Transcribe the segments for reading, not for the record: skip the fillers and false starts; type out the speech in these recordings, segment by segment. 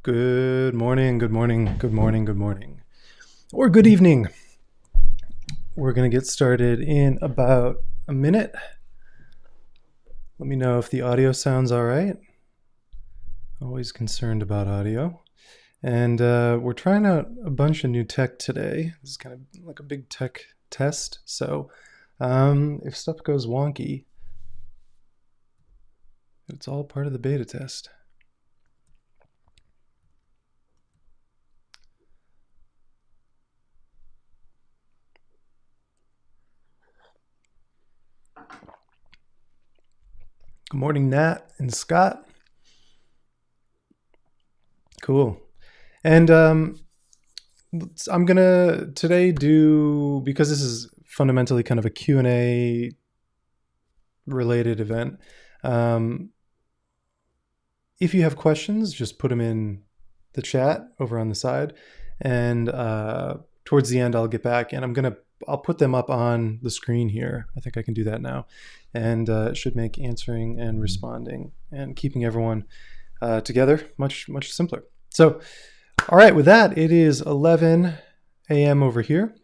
Good morning, good morning, good morning, good morning, or good evening. We're going to get started in about a minute. Let me know if the audio sounds all right. Always concerned about audio. And we're trying out a bunch of new tech today. This is kind of like a big tech test. So if stuff goes wonky, it's all part of the beta test. Good morning, Nat and Scott. Cool. And I'm going to today do, because this is fundamentally kind of a Q&A related event, if you have questions, just put them in the chat over on the side. And towards the end, I'll get back and I'll put them up on the screen here. I think I can do that now. And it should make answering and responding and keeping everyone together much, much simpler. So, all right, with that, it is 11 a.m. over here.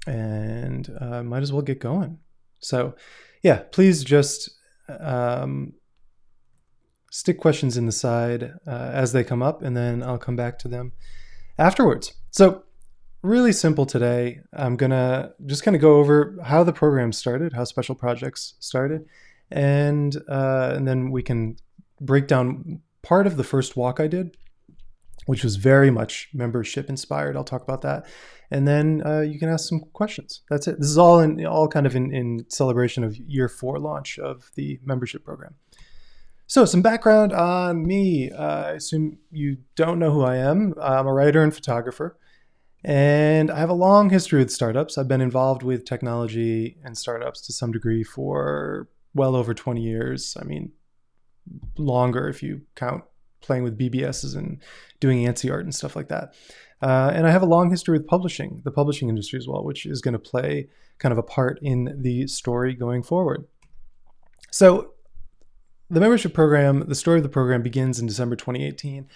And might as well get going. So, yeah, please just stick questions in the side as they come up, and then I'll come back to them afterwards. So, really simple today. I'm gonna just kind of go over how the program started, how special projects started, and then we can break down part of the first walk I did, which was very much membership inspired. I'll talk about that, and then you can ask some questions. That's it. This is all kind of in celebration of year 4 launch of the membership program. So some background on me. I assume you don't know who I am. I'm a writer and photographer. And I have a long history with startups. I've been involved with technology and startups to some degree for well over 20 years. I mean, longer if you count playing with BBSs and doing ANSI art and stuff like that. And I have a long history with publishing, the publishing industry as well, which is going to play kind of a part in the story going forward. So the membership program, the story of the program begins in December 2018.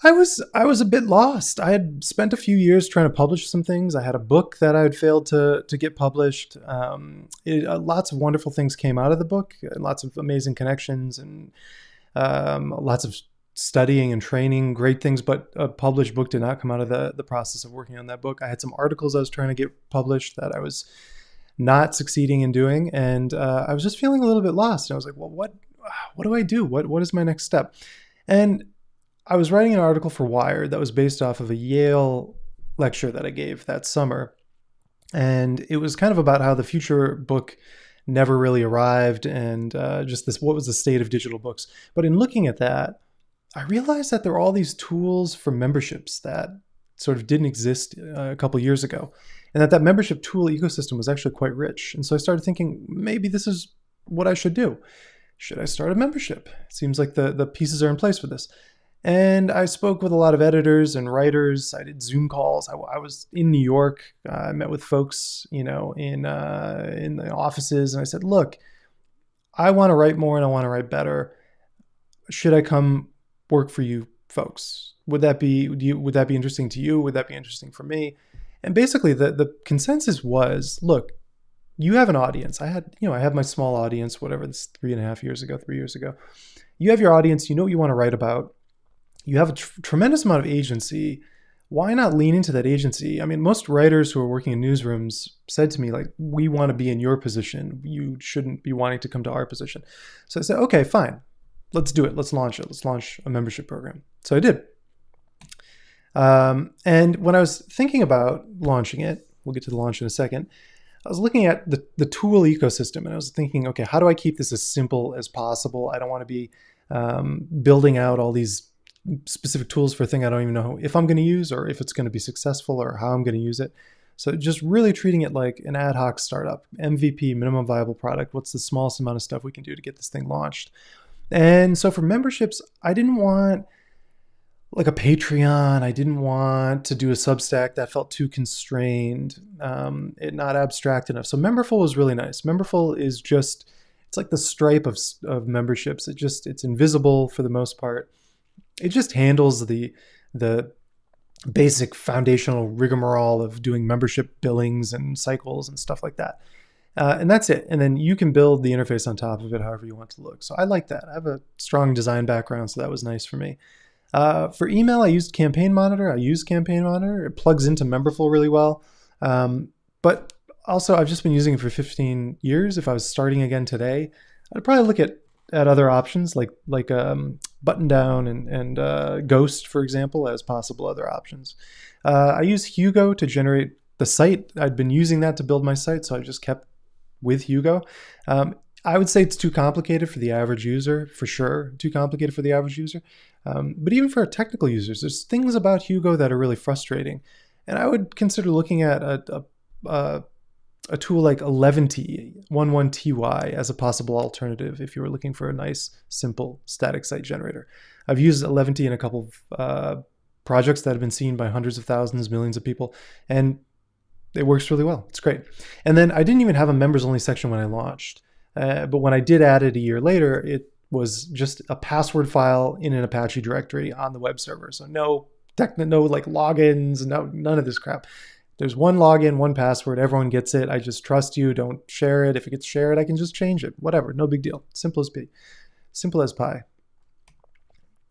I was a bit lost. I had spent a few years trying to publish some things. I had a book that I had failed to get published. Lots of wonderful things came out of the book, lots of amazing connections and lots of studying and training, great things, but a published book did not come out of the process of working on that book. I had some articles I was trying to get published that I was not succeeding in doing, and I was just feeling a little bit lost. And I was like, well, what do I do? What is my next step? And I was writing an article for Wired that was based off of a Yale lecture that I gave that summer. And it was kind of about how the future book never really arrived and just this, what was the state of digital books. But in looking at that, I realized that there are all these tools for memberships that sort of didn't exist a couple years ago. And that membership tool ecosystem was actually quite rich. And so I started thinking, maybe this is what I should do. Should I start a membership? It seems like the pieces are in place for this. And I spoke with a lot of editors and writers. I did Zoom calls. I was in New York. I met with folks, in the offices, and I said, "Look, I want to write more and I want to write better. Should I come work for you folks? Would that be interesting to you? Would that be interesting for me?" And basically, the consensus was, "Look, you have an audience. I had my small audience, whatever this 3 years ago. You have your audience. You know what you want to write about. You have a tremendous amount of agency. Why not lean into that agency?" I mean, most writers who are working in newsrooms said to me, like, "We want to be in your position. You shouldn't be wanting to come to our position." So I said, okay, fine. Let's do it. Let's launch it. Let's launch a membership program. So I did. And when I was thinking about launching it, we'll get to the launch in a second, I was looking at the tool ecosystem and I was thinking, okay, how do I keep this as simple as possible? I don't want to be building out all these specific tools for a thing I don't even know if I'm going to use or if it's going to be successful or how I'm going to use it. So just really treating it like an ad hoc startup, MVP, minimum viable product. What's the smallest amount of stuff we can do to get this thing launched? And so for memberships, I didn't want like a Patreon. I didn't want to do a Substack that felt too constrained, not abstract enough. So Memberful was really nice. Memberful is just, it's like the Stripe of memberships. It's invisible for the most part. it just handles the basic foundational rigmarole of doing membership billings and cycles and stuff like that. And that's it. And then you can build the interface on top of it however you want to look. So I like that. I have a strong design background, so that was nice for me. For email, I used Campaign Monitor. It plugs into Memberful really well. But also, I've just been using it for 15 years. If I was starting again today, I'd probably look at other options like Button Down and Ghost, for example, as possible other options. I use Hugo to generate the site. I'd been using that to build my site, so I just kept with Hugo. I would say it's too complicated for the average user, for sure. Too complicated for the average user. But even for technical users, there's things about Hugo that are really frustrating. And I would consider looking at a tool like 11ty as a possible alternative if you were looking for a nice, simple static site generator. I've used 11ty in a couple of projects that have been seen by hundreds of thousands, millions of people, and it works really well. It's great. And then I didn't even have a members-only section when I launched. But when I did add it a year later, it was just a password file in an Apache directory on the web server. So no like logins, none of this crap. There's one login, one password. Everyone gets it. I just trust you. Don't share it. If it gets shared, I can just change it. Whatever. No big deal. Simple as pie.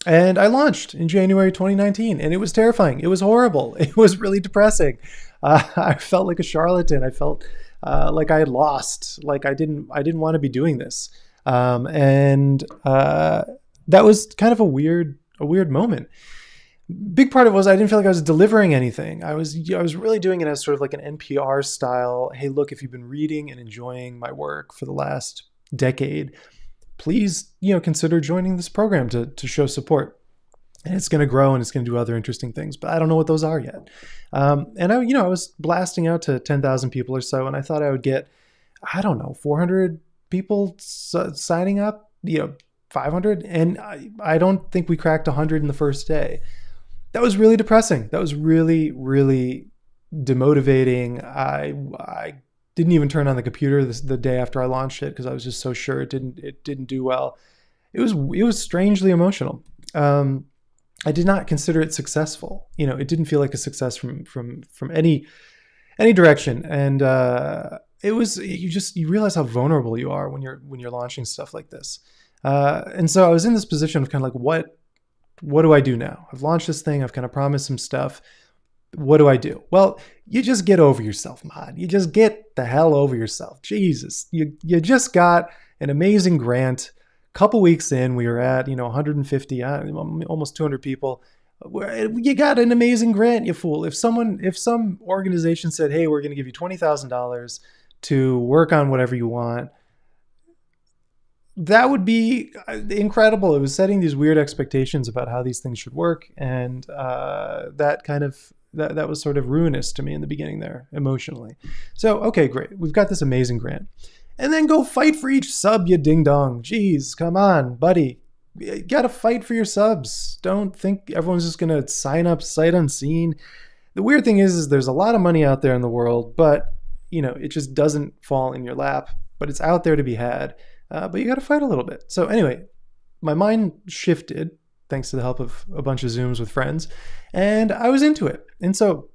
And I launched in January 2019, and it was terrifying. It was horrible. It was really depressing. I felt like a charlatan. I felt like I had lost. Like I didn't want to be doing this. And that was kind of a weird moment. Big part of it was I didn't feel like I was delivering anything. I was really doing it as sort of like an NPR style. Hey, look, if you've been reading and enjoying my work for the last decade, please, consider joining this program to show support. And it's going to grow and it's going to do other interesting things, but I don't know what those are yet. And I was blasting out to 10,000 people or so, and I thought I would get, 400 people signing up, 500, and I don't think we cracked 100 in the first day. That was really depressing. That was really, really demotivating. I didn't even turn on the computer the day after I launched it because I was just so sure it didn't do well. It was strangely emotional. I did not consider it successful. It didn't feel like a success from any direction. And it was you realize how vulnerable you are when you're launching stuff like this. And so I was in this position of kind of like, what do I do now? I've launched this thing. I've kind of promised some stuff. What do I do? Well, you just get over yourself, man. You just get the hell over yourself. Jesus, you just got an amazing grant. Couple weeks in, we were at 150, almost 200 people. You got an amazing grant, you fool. If some organization said, hey, we're going to give you $20,000 to work on whatever you want, that would be incredible. It was setting these weird expectations about how these things should work, and that was sort of ruinous to me in the beginning there, emotionally. So, okay, great. We've got this amazing grant. And then go fight for each sub, you ding-dong. Jeez, come on, buddy. You got to fight for your subs. Don't think everyone's just going to sign up sight unseen. The weird thing is there's a lot of money out there in the world, but, it just doesn't fall in your lap. But it's out there to be had. But you got to fight a little bit. So anyway, my mind shifted thanks to the help of a bunch of Zooms with friends, and I was into it. And so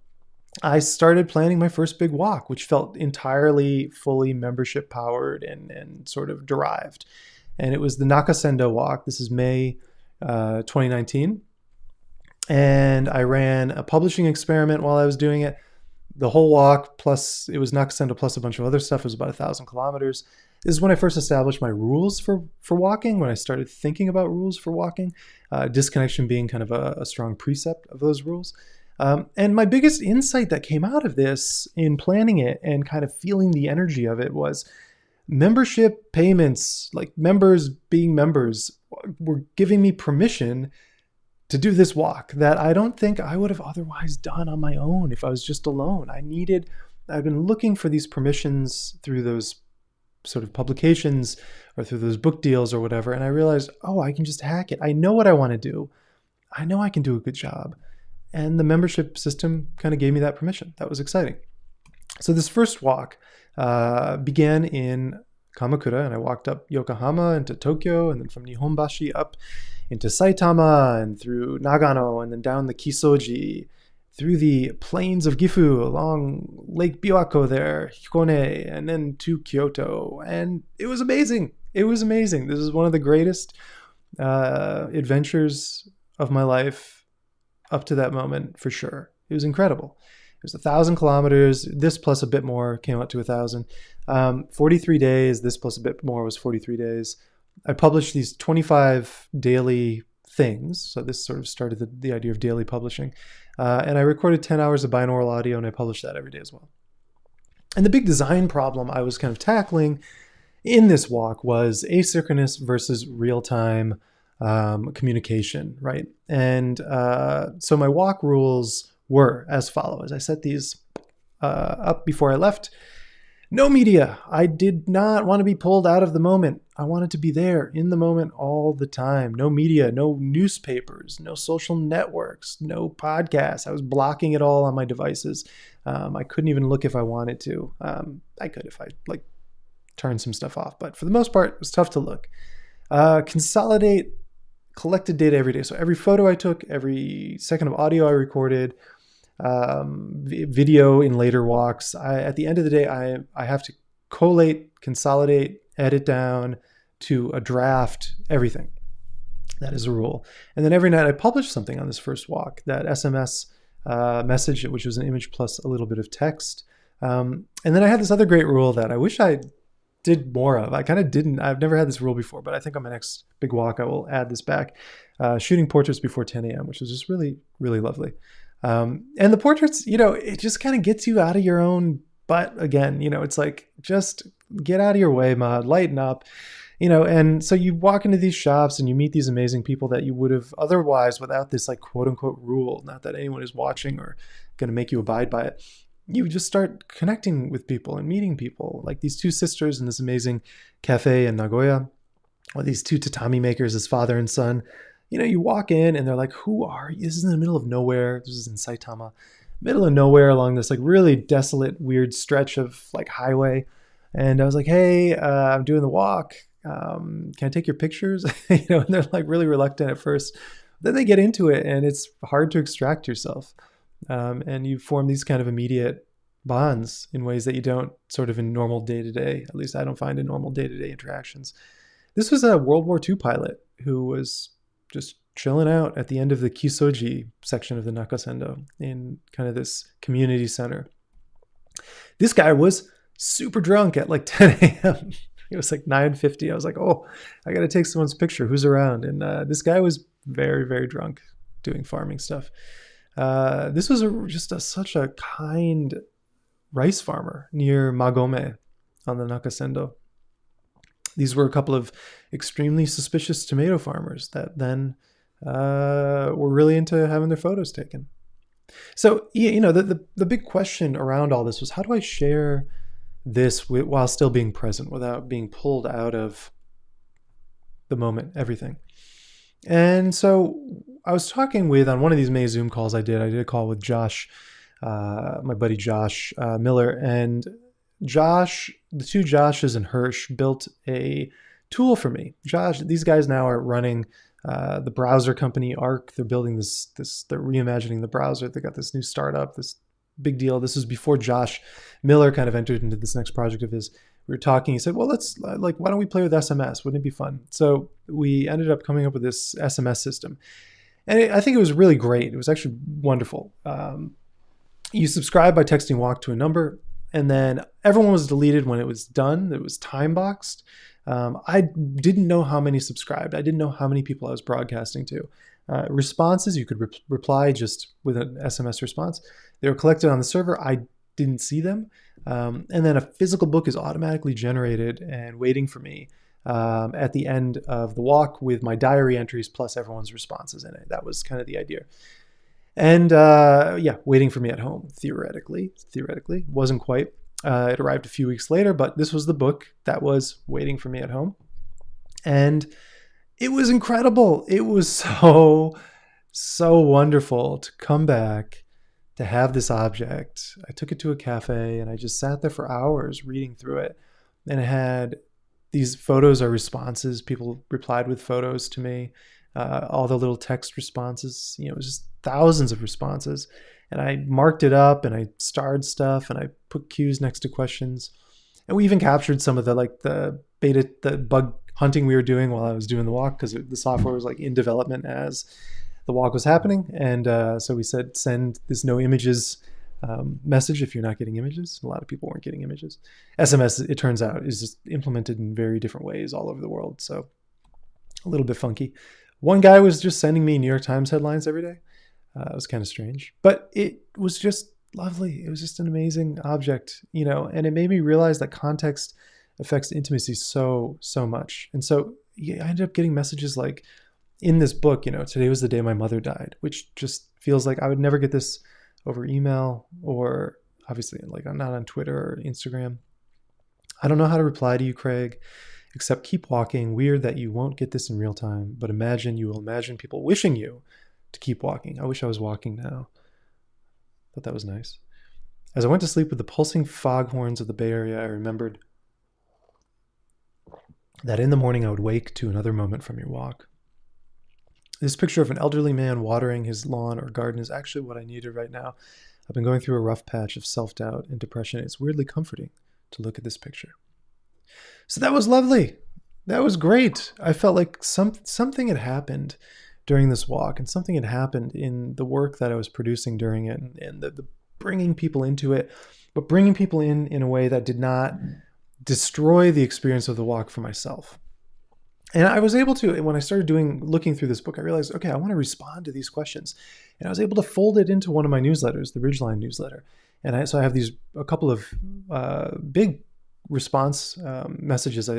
I started planning my first big walk, which felt entirely fully membership powered and sort of derived. And it was the Nakasendo walk. This is May 2019. And I ran a publishing experiment while I was doing it. The whole walk, plus it was Nakasendo plus a bunch of other stuff. It was about 1,000 kilometers. This is when I first established my rules for walking, when I started thinking about rules for walking, disconnection being kind of a strong precept of those rules. And my biggest insight that came out of this in planning it and kind of feeling the energy of it was membership payments, like members being members, were giving me permission to do this walk that I don't think I would have otherwise done on my own if I was just alone. I've been looking for these permissions through those sort of publications or through those book deals or whatever. And I realized, I can just hack it. I know what I want to do. I know I can do a good job. And the membership system kind of gave me that permission. That was exciting. So this first walk began in Kamakura, and I walked up Yokohama into Tokyo, and then from Nihonbashi up into Saitama and through Nagano and then down the Kisoji, through the plains of Gifu, along Lake Biwako there, Hikone, and then to Kyoto. And it was amazing. It was amazing. This is one of the greatest adventures of my life up to that moment, for sure. It was incredible. It was 1,000 kilometers. This plus a bit more came out to 1,000. 43 days. This plus a bit more was 43 days. I published these 25 daily things. So this sort of started the idea of daily publishing. And I recorded 10 hours of binaural audio, and I published that every day as well. And the big design problem I was kind of tackling in this walk was asynchronous versus real-time communication, right? And so my walk rules were as follows. I set these up before I left. No media. I did not want to be pulled out of the moment. I wanted to be there in the moment all the time. No media, no newspapers, no social networks, no podcasts. I was blocking it all on my devices. I couldn't even look if I wanted to. I could if I turn some stuff off, but for the most part, it was tough to look. Consolidate collected data every day. So every photo I took, every second of audio I recorded, video in later walks. At the end of the day, I have to collate, consolidate, edit down to a draft, everything. That is a rule. And then every night I publish something on this first walk, that SMS message, which was an image plus a little bit of text. And then I had this other great rule that I wish I did more of. I kind of didn't. I've never had this rule before, but I think on my next big walk, I will add this back. Shooting portraits before 10 a.m., which was just really, really lovely. And the portraits, it just kind of gets you out of your own butt again. It's like, just get out of your way, Maude, lighten up, and so you walk into these shops and you meet these amazing people that you would have otherwise, without this like quote unquote rule, not that anyone is watching or going to make you abide by it. You just start connecting with people and meeting people, like these two sisters in this amazing cafe in Nagoya, or these two tatami makers as father and son. You walk in and they're like, who are you? This is in the middle of nowhere. This is in Saitama, middle of nowhere, along this like really desolate, weird stretch of like highway. And I was like, hey, I'm doing the walk. Can I take your pictures? And they're like really reluctant at first. Then they get into it and it's hard to extract yourself. And you form these kind of immediate bonds in ways that you don't sort of in normal day-to-day, at least I don't find in normal day-to-day interactions. This was a World War II pilot who was just chilling out at the end of the Kisoji section of the Nakasendo in kind of this community center. This guy was super drunk at like 10 a.m. It was like 9:50. I was like, oh, I got to take someone's picture. Who's around? And this guy was very, very drunk doing farming stuff. This was such a kind rice farmer near Magome on the Nakasendo. These were a couple of extremely suspicious tomato farmers that then were really into having their photos taken. So, the big question around all this was, how do I share this while still being present, without being pulled out of the moment, everything? And so I was talking on one of these May Zoom calls I did a call with Josh, my buddy Josh Miller, and the two Joshes and Hirsch built a tool for me. These guys now are running the browser company Arc. They're building they're reimagining the browser. They got this new startup, this big deal. This was before Josh Miller kind of entered into this next project of his. We were talking, he said, well, let's why don't we play with SMS? Wouldn't it be fun? So we ended up coming up with this SMS system. And I think it was really great. It was actually wonderful. You subscribe by texting walk to a number, and then everyone was deleted when it was done. It was time boxed. I didn't know how many subscribed. I didn't know how many people I was broadcasting to. Responses, you could reply just with an SMS response. They were collected on the server. I didn't see them. And then a physical book is automatically generated and waiting for me at the end of the walk with my diary entries plus everyone's responses in it. That was kind of the idea. And waiting for me at home, theoretically. Wasn't quite. It arrived a few weeks later, but this was the book that was waiting for me at home. And it was incredible. It was so wonderful to come back, to have this object. I took it to a cafe and I just sat there for hours reading through it. And it had these photos or responses. People replied with photos to me. all the little text responses. It was just thousands of responses. And I marked it up and I starred stuff and I put cues next to questions. And we even captured some of the bug hunting we were doing while I was doing the walk, because the software was in development as the walk was happening. And so we said, send this no images message if you're not getting images. A lot of people weren't getting images. SMS, it turns out, is just implemented in very different ways all over the world. So a little bit funky. One guy was just sending me New York Times headlines every day. It was kind of strange, but it was just lovely. It was just an amazing object, and it made me realize that context affects intimacy so much. And so I ended up getting messages like, in this book, today was the day my mother died, which just feels like I would never get this over email, or obviously I'm not on Twitter or Instagram. I don't know how to reply to you, Craig, except keep walking. Weird that you won't get this in real time, but you will imagine people wishing you to keep walking. I wish I was walking now. Thought that was nice. As I went to sleep with the pulsing foghorns of the Bay Area, I remembered that in the morning I would wake to another moment from your walk. This picture of an elderly man watering his lawn or garden is actually what I needed right now. I've been going through a rough patch of self-doubt and depression. It's weirdly comforting to look at this picture. So that was lovely. That was great. I felt like something had happened during this walk, and something had happened in the work that I was producing during it, and the bringing people into it, but bringing people in a way that did not destroy the experience of the walk for myself. And I was able to, when I started looking through this book, I realized, okay, I want to respond to these questions. And I was able to fold it into one of my newsletters, the Ridgeline newsletter. And so I have a couple of big response messages,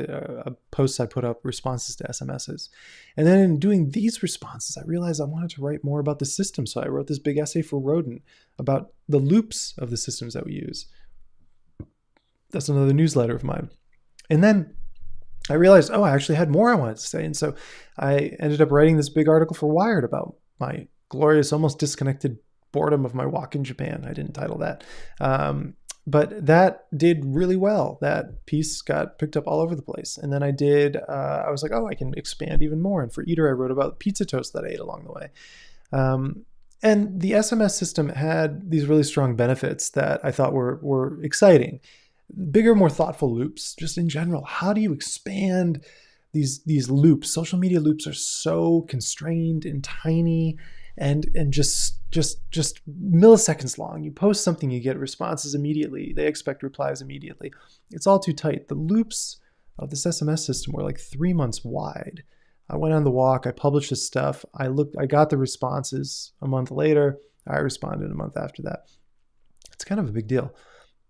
posts I put up, responses to SMSs. And then in doing these responses, I realized I wanted to write more about the system. So I wrote this big essay for Rodin about the loops of the systems that we use. That's another newsletter of mine. And then I realized, I actually had more I wanted to say. And so I ended up writing this big article for Wired about my glorious, almost disconnected boredom of my walk in Japan. I didn't title that. But that did really well. That piece got picked up all over the place. And then I was like, I can expand even more. And for Eater, I wrote about pizza toast that I ate along the way. And the SMS system had these really strong benefits that I thought were exciting. Bigger, more thoughtful loops, just in general. How do you expand these loops? Social media loops are so constrained and tiny and just milliseconds long. You post something, you get responses immediately. They expect replies immediately. It's all too tight. The loops of this SMS system were like 3 months wide. I went on the walk, I published this stuff, I got the responses a month later, I responded a month after that. It's kind of a big deal.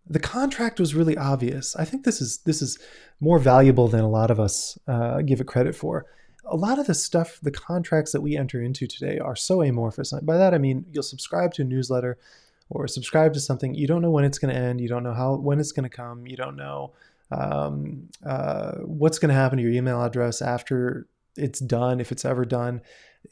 The contract was really obvious. I think this is more valuable than a lot of us give it credit for. A lot of the stuff, the contracts that we enter into today are so amorphous. By that, I mean, you'll subscribe to a newsletter or subscribe to something. You don't know when it's going to end. You don't know when it's going to come. You don't know what's going to happen to your email address after it's done, if it's ever done.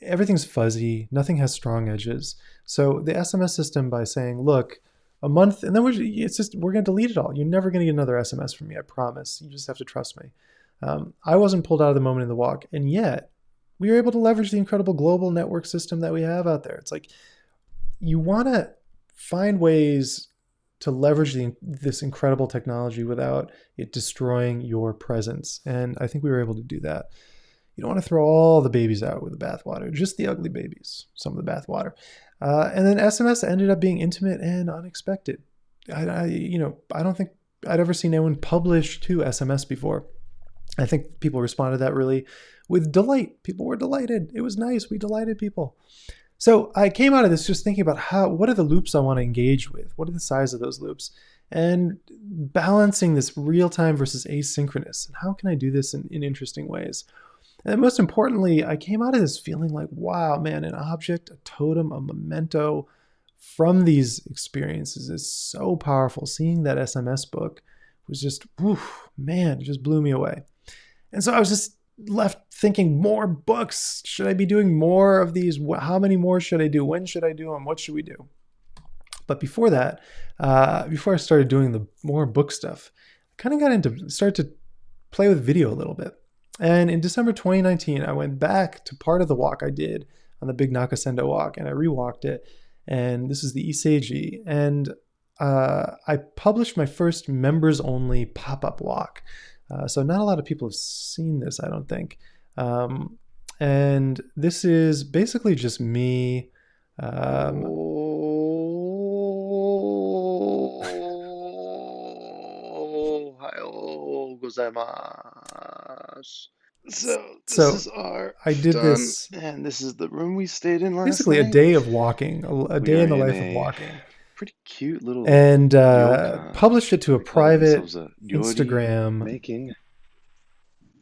Everything's fuzzy. Nothing has strong edges. So the SMS system, by saying, look, a month, and then we're going to delete it all. You're never going to get another SMS from me, I promise. You just have to trust me. I wasn't pulled out of the moment in the walk, and yet we were able to leverage the incredible global network system that we have out there. It's like you want to find ways to leverage this incredible technology without it destroying your presence, and I think we were able to do that. You don't want to throw all the babies out with the bathwater, just the ugly babies, some of the bathwater. And then SMS ended up being intimate and unexpected. I don't think I'd ever seen anyone publish to SMS before. I think people responded to that really with delight. People were delighted. It was nice. We delighted people. So I came out of this just thinking about what are the loops I want to engage with? What are the size of those loops? And balancing this real-time versus asynchronous. And how can I do this in interesting ways? And most importantly, I came out of this feeling like, wow, man, an object, a totem, a memento from these experiences is so powerful. Seeing that SMS book was just, it just blew me away. And so I was just left thinking, more books. Should I be doing more of these? How many more should I do? When should I do them? What should we do? But before that, before I started doing the more book stuff, I kind of started to play with video a little bit. And in December 2019, I went back to part of the walk I did on the big Nakasendo walk, and I rewalked it. And this is the Iseiji. And I published my first members only pop up walk. So not a lot of people have seen this, I don't think. And this is basically just me. Ohayou gozaimasu. So this So is our I did done, this and this is the room we stayed in last basically a night. day of walking, a We day are in the in life of a walking, pretty cute little and ryokan. published it to a We call ourselves private a Ryori, Instagram making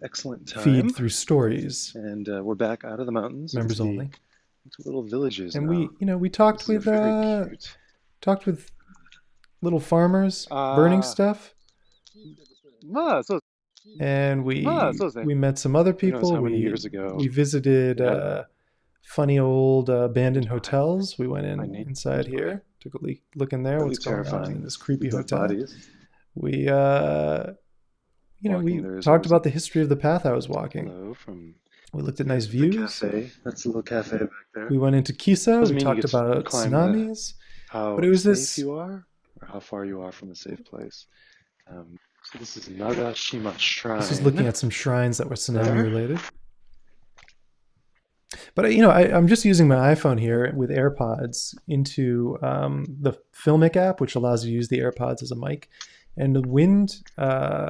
excellent feed time. through stories, And we're back out of the mountains members into only. little villages And now. we talked This is very cute. little farmers burning stuff, So and we met some other who knows people. how many years ago We visited we had funny old abandoned time. hotels. We went I named inside here, took a look in there. really What's going on terrifying. in this creepy Dead hotel? bodies. We Walking, we there's talked always about the history of the path I was walking. hello from We looked at nice the views. cafe. That's a little cafe back there. We went into Kisa. Doesn't We mean you talked get to about climb tsunamis. how But it was safe this. you are, or how far you are from a safe place. So this is Nagashima Shrine. This was looking at some shrines that were tsunami There. related. But I'm just using my iPhone here with AirPods into the Filmic app, which allows you to use the AirPods as a mic. And the wind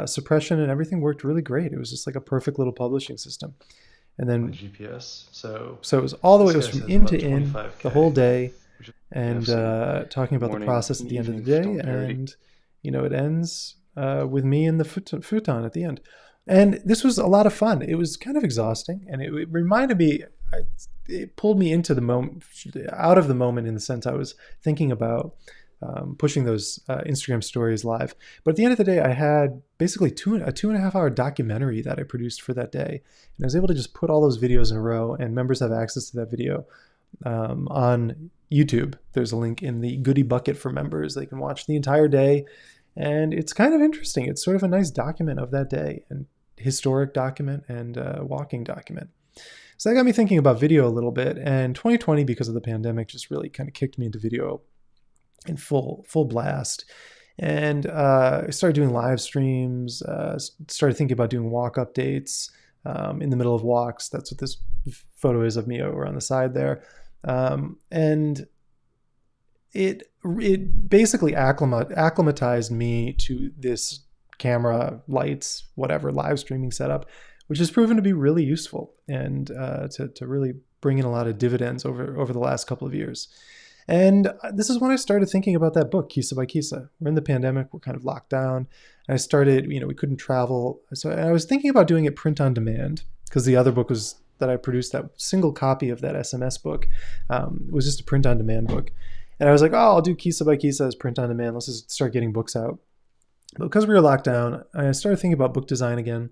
suppression and everything worked really great. It was just like a perfect little publishing system. And then GPS. So it was all the way. It was from in to in the whole day, and talking about the process at the end of the day. And it ends with me in the futon at the end. And this was a lot of fun. It was kind of exhausting, and it reminded me. It pulled me into the moment, out of the moment, in the sense I was thinking about pushing those Instagram stories live. But at the end of the day, I had basically a 2.5 hour documentary that I produced for that day. And I was able to just put all those videos in a row, and members have access to that video on YouTube. There's a link in the goodie bucket for members. They can watch the entire day. And it's kind of interesting. It's sort of a nice document of that day, and historic document and walking document. So that got me thinking about video a little bit. And 2020, because of the pandemic, just really kind of kicked me into video in full blast. And I started doing live streams, started thinking about doing walk updates in the middle of walks. That's what this photo is of me over on the side there. And it basically acclimatized me to this camera, lights, whatever, live streaming setup, which has proven to be really useful and to really bring in a lot of dividends over the last couple of years. And this is when I started thinking about that book, Kisa by Kisa. We're in the pandemic, we're kind of locked down. And I started, we couldn't travel. So I was thinking about doing it print on demand, because the other book was that I produced, that single copy of that SMS book, was just a print on demand book. And I was like, I'll do Kisa by Kisa as print on demand. Let's just start getting books out. But because we were locked down, I started thinking about book design again.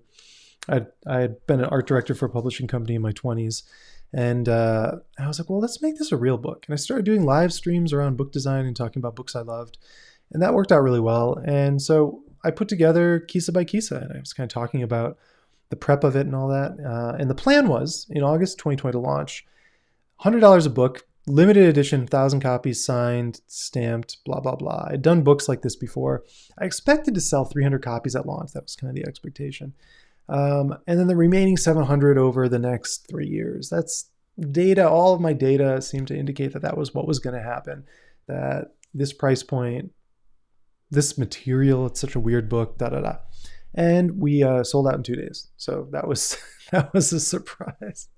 I had been an art director for a publishing company in my 20s. And I was like, well, let's make this a real book. And I started doing live streams around book design and talking about books I loved. And that worked out really well. And so I put together Kisa by Kisa, and I was kind of talking about the prep of it and all that. And the plan was, in August 2020 to launch, $100 a book, limited edition, 1,000 copies signed, stamped, blah, blah, blah. I'd done books like this before. I expected to sell 300 copies at launch. That was kind of the expectation. And then the remaining 700 over the next 3 years. That's data. All of my data seemed to indicate that was what was going to happen. That this price point, this material, it's such a weird book, da da da. And we sold out in 2 days. So that was a surprise.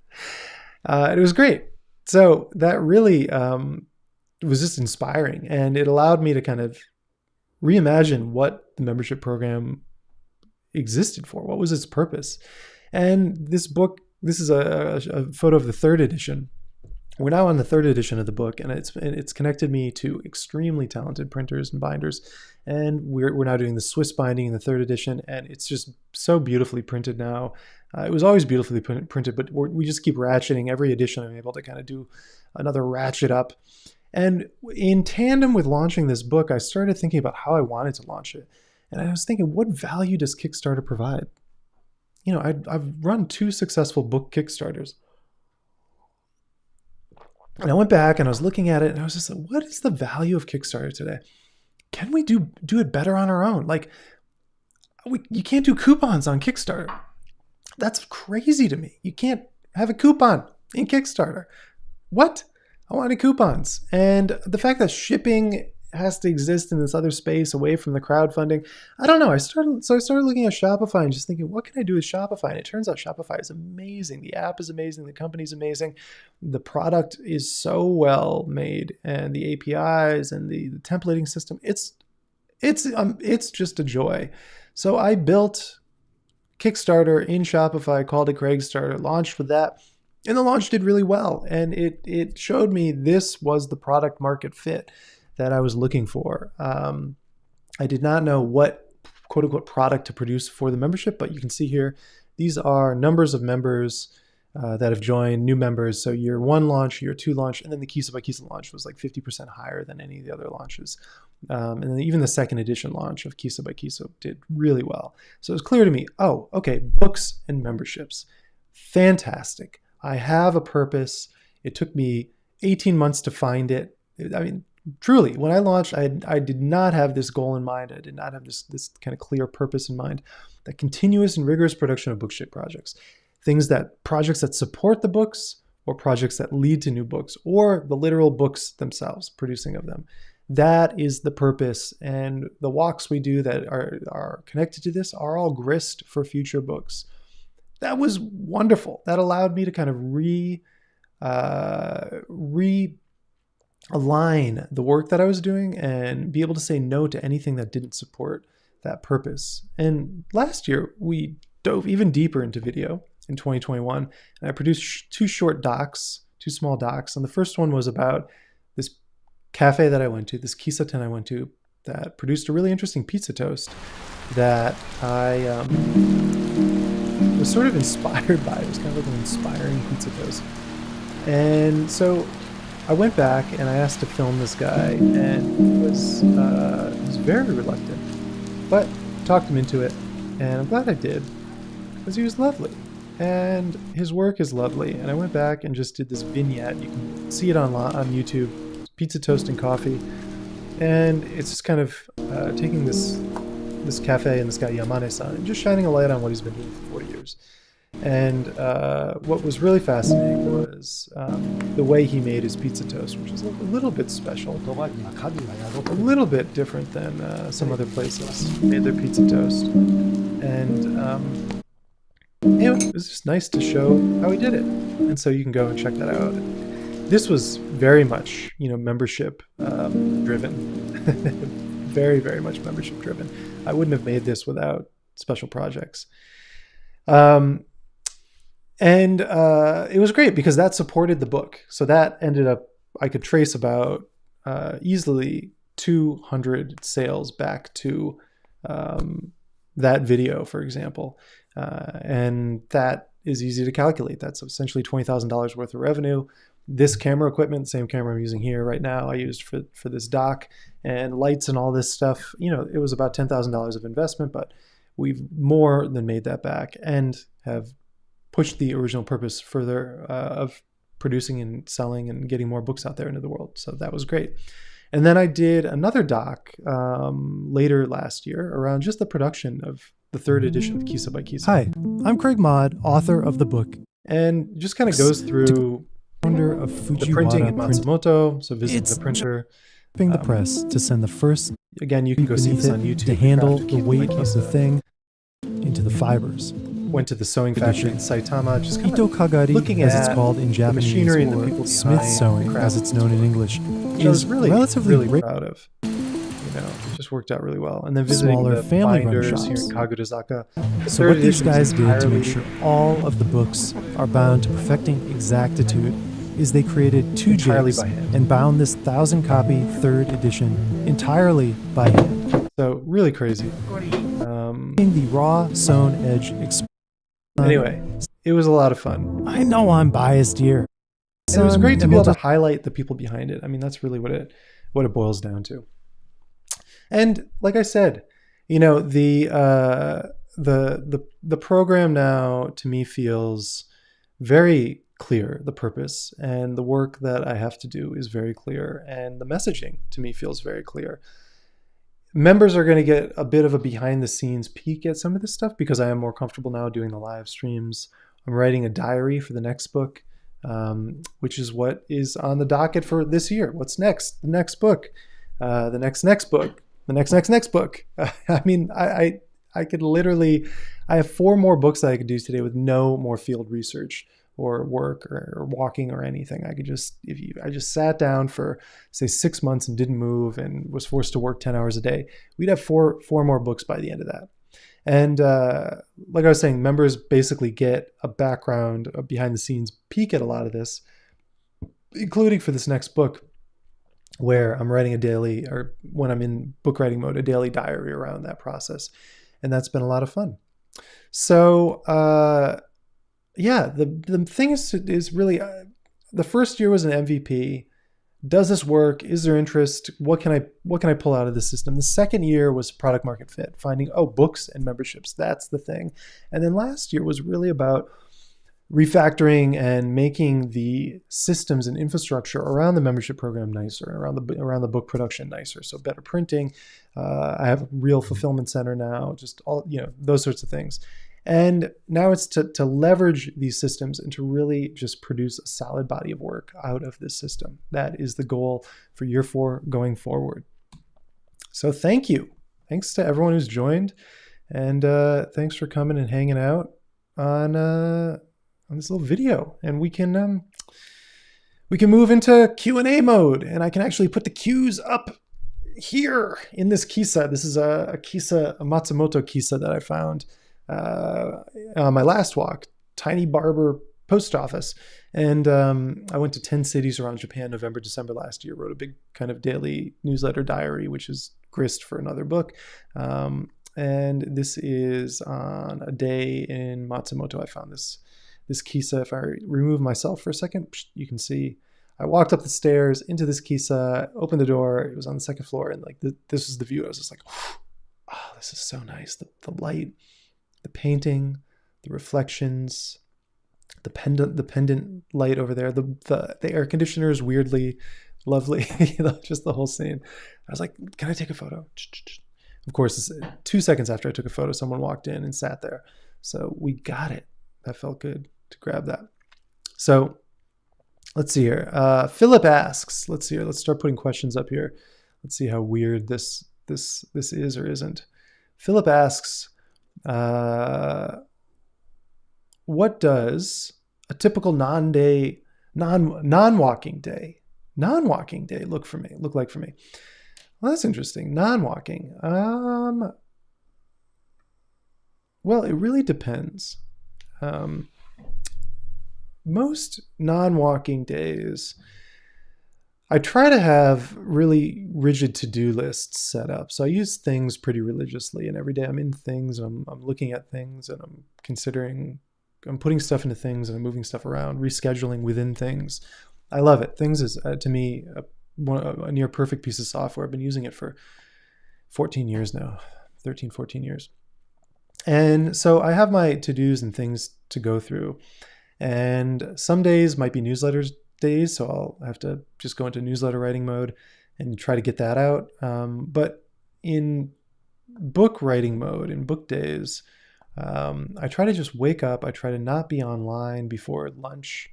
It was great. So that really was just inspiring, and it allowed me to kind of reimagine what the membership program existed for. What was its purpose? And this book, this is a photo of the 3rd edition. We're now on the 3rd edition of the book, and it's connected me to extremely talented printers and binders. And we're now doing the Swiss binding in the 3rd edition, and it's just so beautifully printed now. It was always beautifully printed, but we just keep ratcheting. Every edition I'm able to kind of do another ratchet up. And in tandem with launching this book, I started thinking about how I wanted to launch it. And I was thinking, what value does Kickstarter provide? I've run 2 successful book Kickstarters. And I went back and I was looking at it and I was just like, what is the value of Kickstarter today? Can we do it better on our own? Like, you can't do coupons on Kickstarter. That's crazy to me. You can't have a coupon in Kickstarter. What? I wanted coupons. And the fact that shipping has to exist in this other space away from the crowdfunding, I don't know. I started looking at Shopify and just thinking, what can I do with Shopify? And it turns out Shopify is amazing. The app is amazing. The company's amazing. The product is so well made, and the APIs and the templating system, it's just a joy. So I built Kickstarter in Shopify, called it Craigstarter, launched with that. And the launch did really well. And it showed me this was the product market fit that I was looking for. I did not know what quote unquote product to produce for the membership, but you can see here, these are numbers of members that have joined, new members. So year 1 launch, year 2 launch, and then the Kisa by Kisa launch was like 50% higher than any of the other launches. And then even the second edition launch of Kisa by Kisa did really well. So it was clear to me, oh, okay, books and memberships, fantastic. I have a purpose. It took me 18 months to find it. I mean, truly, when I launched, I did not have this goal in mind. I did not have this kind of clear purpose in mind. The continuous and rigorous production of bookship projects. Projects that support the books, or projects that lead to new books, or the literal books themselves, producing of them. That is the purpose. And the walks we do that are connected to this are all grist for future books. That was wonderful. That allowed me to kind of realign the work that I was doing and be able to say no to anything that didn't support that purpose. And last year, we dove even deeper into video in 2021. And I produced 2 short docs, 2 small docs. And the first one was about this cafe that I went to, this Kisaten I went to, that produced a really interesting pizza toast that I was sort of inspired by. It was kind of like an inspiring pizza toast. And so I went back and I asked to film this guy, and he was very reluctant, but talked him into it, and I'm glad I did, because he was lovely and his work is lovely. And I went back and just did this vignette. You can see it on YouTube, pizza toast and coffee, and it's just kind of taking this cafe and this guy Yamane-san and just shining a light on what he's been doing for 40 years. And what was really fascinating was the way he made his pizza toast, which is a little bit special, a little bit different than some other places made their pizza toast. And it was just nice to show how he did it. And so you can go and check that out. This was very much, membership driven, very, very much membership driven. I wouldn't have made this without special projects. And it was great because that supported the book. So that ended up, I could trace about easily 200 sales back to that video, for example. And that is easy to calculate. That's essentially $20,000 worth of revenue. This camera equipment, same camera I'm using here right now, I used for this doc, and lights and all this stuff. It was about $10,000 of investment, but we've more than made that back and have pushed the original purpose further of producing and selling and getting more books out there into the world. So that was great. And then I did another doc later last year around just the production of the 3rd edition of Kisa by Kisa. Hi, I'm Craig Maude, author of the book. And just kind of goes through founder of the printing in Matsumoto, so visiting the printer. The press to send the first. Again, you can go see this on YouTube. To handle the weight of the thing into the fibers. Went to the sewing factory in Saitama, just kind Ito Kagari, looking as at it's called in Japanese, machinery and the or people Smith behind sewing, the as it's known in English, I was really proud of. It just worked out really well. And then visiting smaller the family-run binders here shops. in Kagurazaka. So what these guys did to make sure all of the books are bound to perfecting exactitude is they created 2 entirely jigs by hand. and bound this 1,000-copy 3rd edition entirely by hand. So really crazy. The raw sewn edge. Anyway, it was a lot of fun. I know I'm biased here. And it was great to be able to highlight the people behind it. I mean, that's really what it boils down to. And like I said, the the program now to me feels very clear. The purpose and the work that I have to do is very clear, and the messaging to me feels very clear. Members are going to get a bit of a behind the scenes peek at some of this stuff because I am more comfortable now doing the live streams. I'm writing a diary for the next book, which is what is on the docket for this year. What's next? The next book, the next book, the next book. I mean, I could literally, I have 4 more books that I could do today with no more field research or work or walking or anything. I could just, I just sat down for say 6 months and didn't move and was forced to work 10 hours a day, we'd have four more books by the end of that. And like I was saying, members basically get a background, a behind the scenes peek at a lot of this, including for this next book, where I'm writing a daily, or when I'm in book writing mode, a daily diary around that process. And that's been a lot of fun. So yeah, the thing is really, the first year was an MVP. Does this work? Is there interest? What can I pull out of the system? The second year was product market fit, finding, books and memberships. That's the thing. And then last year was really about refactoring and making the systems and infrastructure around the membership program nicer, around the book production nicer. So better printing. I have a real fulfillment center now, just all, those sorts of things. And now it's to leverage these systems and to really just produce a solid body of work out of this system. That is the goal for year 4 going forward. So thank you. Thanks to everyone who's joined. And thanks for coming and hanging out on this little video. And we can move into Q&A mode. And I can actually put the cues up here in this kisa. This is a kisa, a Matsumoto kisa that I found on my last walk, Tiny Barber Post Office. And I went to 10 cities around Japan, November, December last year, wrote a big kind of daily newsletter diary, which is grist for another book. And this is on a day in Matsumoto. I found this kisa. If I remove myself for a second, you can see I walked up the stairs into this kisa, opened the door. It was on the 2nd floor. And like this is the view. I was just like, oh, this is so nice. The light, the painting, the reflections, the pendant light over there, the air conditioner is weirdly lovely. Just the whole scene. I was like, can I take a photo? Of course, 2 seconds after I took a photo, someone walked in and sat there. So we got it. That felt good to grab that. So let's see here. Philip asks, let's see here. Let's start putting questions up here. Let's see how weird this is or isn't. Philip asks, what does a typical non-walking day look like for me? Well, that's interesting. Non-walking. Well, it really depends. Most non-walking days, I try to have really rigid to-do lists set up. So I use things pretty religiously, and every day I'm in things, and I'm looking at things, and I'm putting stuff into things, and I'm moving stuff around, rescheduling within things. I love it. Things is, to me, a near perfect piece of software. I've been using it for 14 years now, 13, 14 years. And so I have my to-dos and things to go through. And some days might be newsletters days, so I'll have to just go into newsletter writing mode and try to get that out. But in book writing mode, in book days, I try to just wake up. I try to not be online before lunch.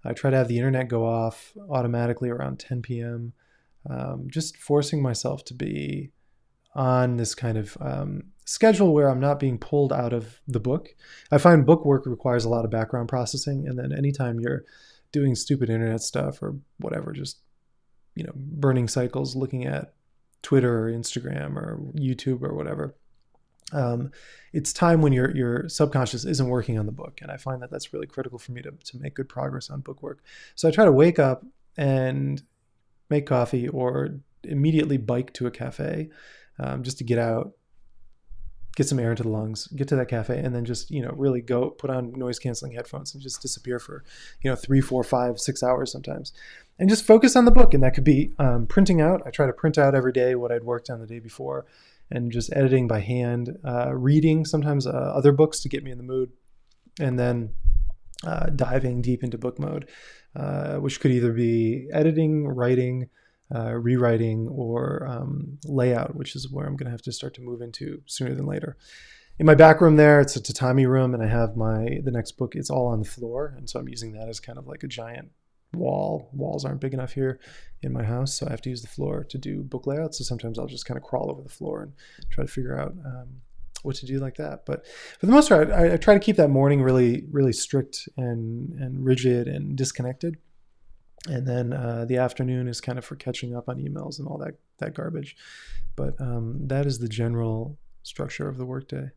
I try to have the internet go off automatically around 10 p.m., just forcing myself to be on this kind of schedule where I'm not being pulled out of the book. I find book work requires a lot of background processing, and then anytime you're doing stupid internet stuff or whatever, just burning cycles, looking at Twitter or Instagram or YouTube or whatever, it's time when your subconscious isn't working on the book. And I find that that's really critical for me to make good progress on book work. So I try to wake up and make coffee or immediately bike to a cafe, just to get out, get some air into the lungs, get to that cafe, and then just, really go put on noise canceling headphones and just disappear for, 3, 4, 5, 6 hours sometimes, and just focus on the book. And that could be printing out. I try to print out every day what I'd worked on the day before, and just editing by hand, reading sometimes other books to get me in the mood, and then diving deep into book mode, which could either be editing, writing, rewriting, or layout, which is where I'm going to have to start to move into sooner than later. In my back room there, it's a tatami room, and I have the next book. It's all on the floor, and so I'm using that as kind of like a giant wall. Walls aren't big enough here in my house, so I have to use the floor to do book layouts. So sometimes I'll just kind of crawl over the floor and try to figure out what to do like that. But for the most part, I try to keep that morning really, really strict and rigid and disconnected. And then the afternoon is kind of for catching up on emails and all that garbage. But that is the general structure of the workday.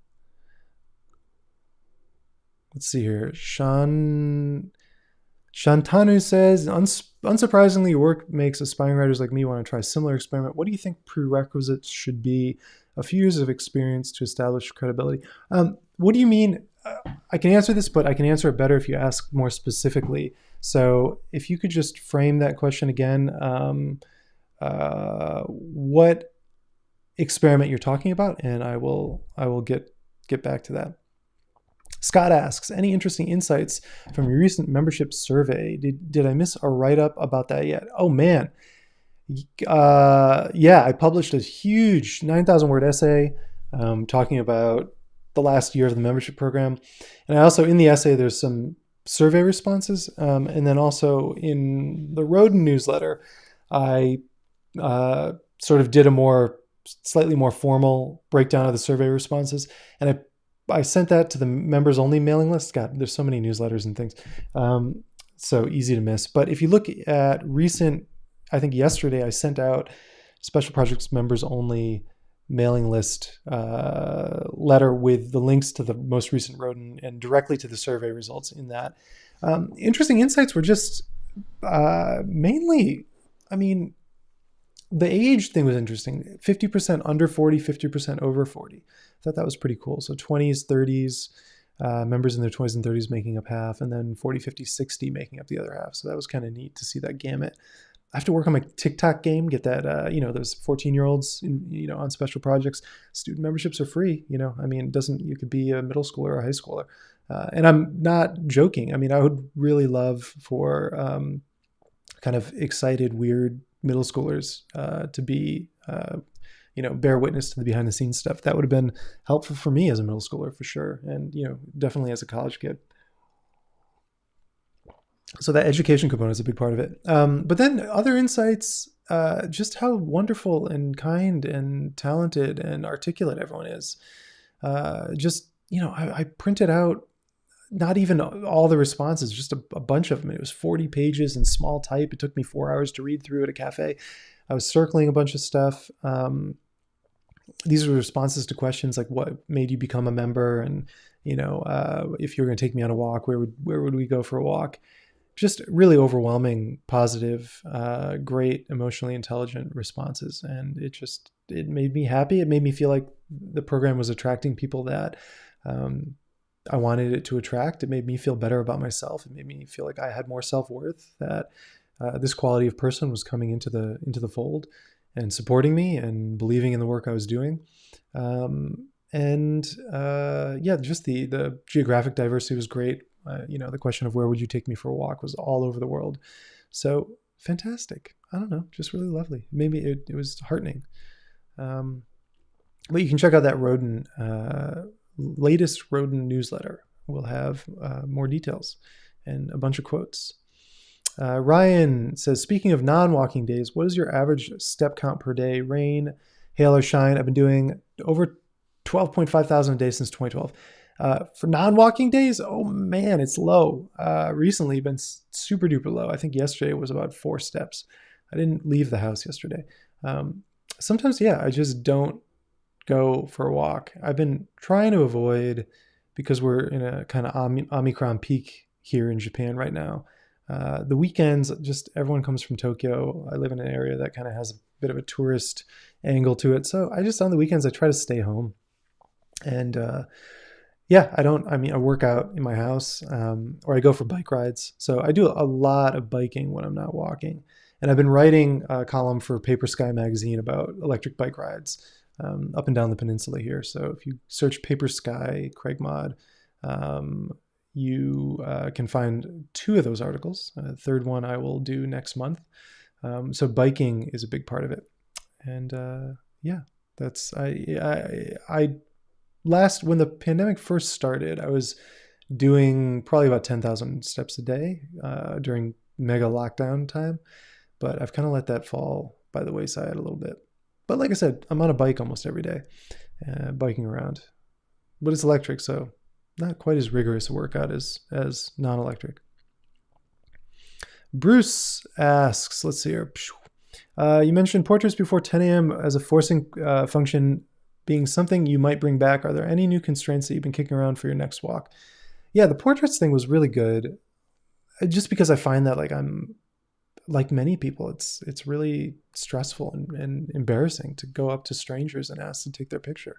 Let's see here. Shantanu says, unsurprisingly, your work makes aspiring writers like me want to try a similar experiment. What do you think prerequisites should be? A few years of experience to establish credibility. What do you mean? I can answer this, but I can answer it better if you ask more specifically. So if you could just frame that question again, what experiment you're talking about, and I will get back to that. Scott asks, any interesting insights from your recent membership survey? Did I miss a write-up about that yet? Oh man. Yeah, I published a huge 9,000 word essay talking about the last year of the membership program. And I also, in the essay, there's some survey responses. And then also in the Roden newsletter, I sort of did a slightly more formal breakdown of the survey responses. And I sent that to the members only mailing list. God, there's so many newsletters and things. So easy to miss. But if you look at recent, I think yesterday I sent out Special Projects members only mailing list letter with the links to the most recent Roden and directly to the survey results in that. Interesting insights were just mainly, I mean, the age thing was interesting. 50% under 40, 50% over 40. I thought that was pretty cool. So 20s, 30s, members in their 20s and 30s making up half, and then 40, 50, 60 making up the other half. So that was kind of neat to see that gamut. I have to work on my TikTok game, get that, those 14-year-olds, on Special Projects. Student memberships are free, I mean, you could be a middle schooler or a high schooler. And I'm not joking. I mean, I would really love for kind of excited, weird middle schoolers to be, bear witness to the behind the scenes stuff. That would have been helpful for me as a middle schooler for sure. And, definitely as a college kid. So that education component is a big part of it. But then other insights, just how wonderful and kind and talented and articulate everyone is. I printed out not even all the responses, just a bunch of them. It was 40 pages in small type. It took me 4 hours to read through at a cafe. I was circling a bunch of stuff. These were responses to questions like what made you become a member, and if you were going to take me on a walk, where would we go for a walk? Just really overwhelming, positive, great, emotionally intelligent responses. And it made me happy. It made me feel like the program was attracting people that I wanted it to attract. It made me feel better about myself. It made me feel like I had more self-worth, that this quality of person was coming into the fold and supporting me and believing in the work I was doing. Just the geographic diversity was great. The question of where would you take me for a walk was all over the world. So fantastic. I don't know, just really lovely. Maybe it was heartening. But you can check out that Roden, latest Roden newsletter. We'll have more details and a bunch of quotes. Ryan says, speaking of non-walking days, what is your average step count per day? Rain, hail, or shine? I've been doing over 12.5 thousand a day since 2012. For non-walking days, oh man, it's low. Recently been super duper low. I think yesterday was about 4 steps. I didn't leave the house yesterday. Sometimes, I just don't go for a walk. I've been trying to avoid, because we're in a kind of Omicron peak here in Japan right now. The weekends, just everyone comes from Tokyo. I live in an area that kind of has a bit of a tourist angle to it. So on the weekends, I try to stay home. And I work out in my house, or I go for bike rides. So I do a lot of biking when I'm not walking. And I've been writing a column for Paper Sky magazine about electric bike rides. up and down the peninsula here. So if you search Paper Sky, Craig Mod, you can find 2 of those articles. The third one I will do next month. So biking is a big part of it. And yeah, that's, I last, when the pandemic first started, I was doing probably about 10,000 steps a day during mega lockdown time. But I've kind of let that fall by the wayside a little bit. But like I said, I'm on a bike almost every day, biking around. But it's electric, so not quite as rigorous a workout as non-electric. Bruce asks, let's see here. You mentioned portraits before 10 a.m. as a forcing function being something you might bring back. Are there any new constraints that you've been kicking around for your next walk? Yeah, the portraits thing was really good. Just because I find that, like, I'm like many people, it's really stressful and embarrassing to go up to strangers and ask to take their picture.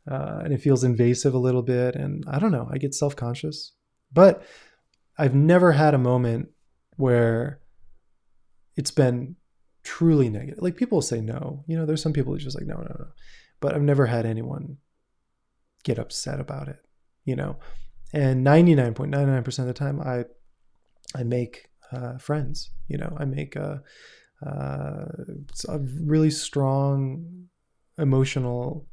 And it feels invasive a little bit. And I don't know, I get self-conscious. But I've never had a moment where it's been truly negative. Like, people say no. You know, there's some people who just like, no. But I've never had anyone get upset about it, you know. And 99.99% of the time, I make friends. You know, I make a really strong, emotional,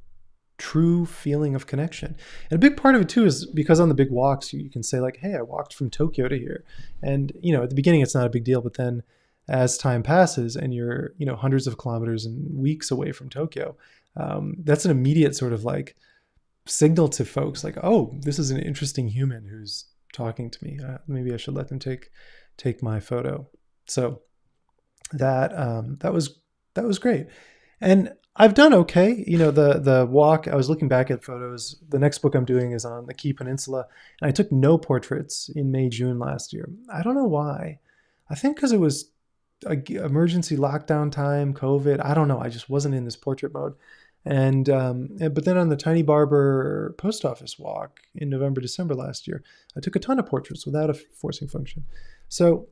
true feeling of connection. And a big part of it too is because on the big walks, you can say like, hey, I walked from Tokyo to here. And, you know, at the beginning, it's not a big deal. But then as time passes and you're, you know, hundreds of kilometers and weeks away from Tokyo, that's an immediate sort of like signal to folks like, oh, this is an interesting human who's talking to me. Maybe I should let them take my photo. So that was great. And I've done okay. You know, the walk, I was looking back at photos. The next book I'm doing is on the Key Peninsula. And I took no portraits in May, June last year. I don't know why. I think because it was an emergency lockdown time, COVID. I don't know. I just wasn't in this portrait mode. And but then on the Tiny Barber post office walk in November, December last year, I took a ton of portraits without a forcing function. So,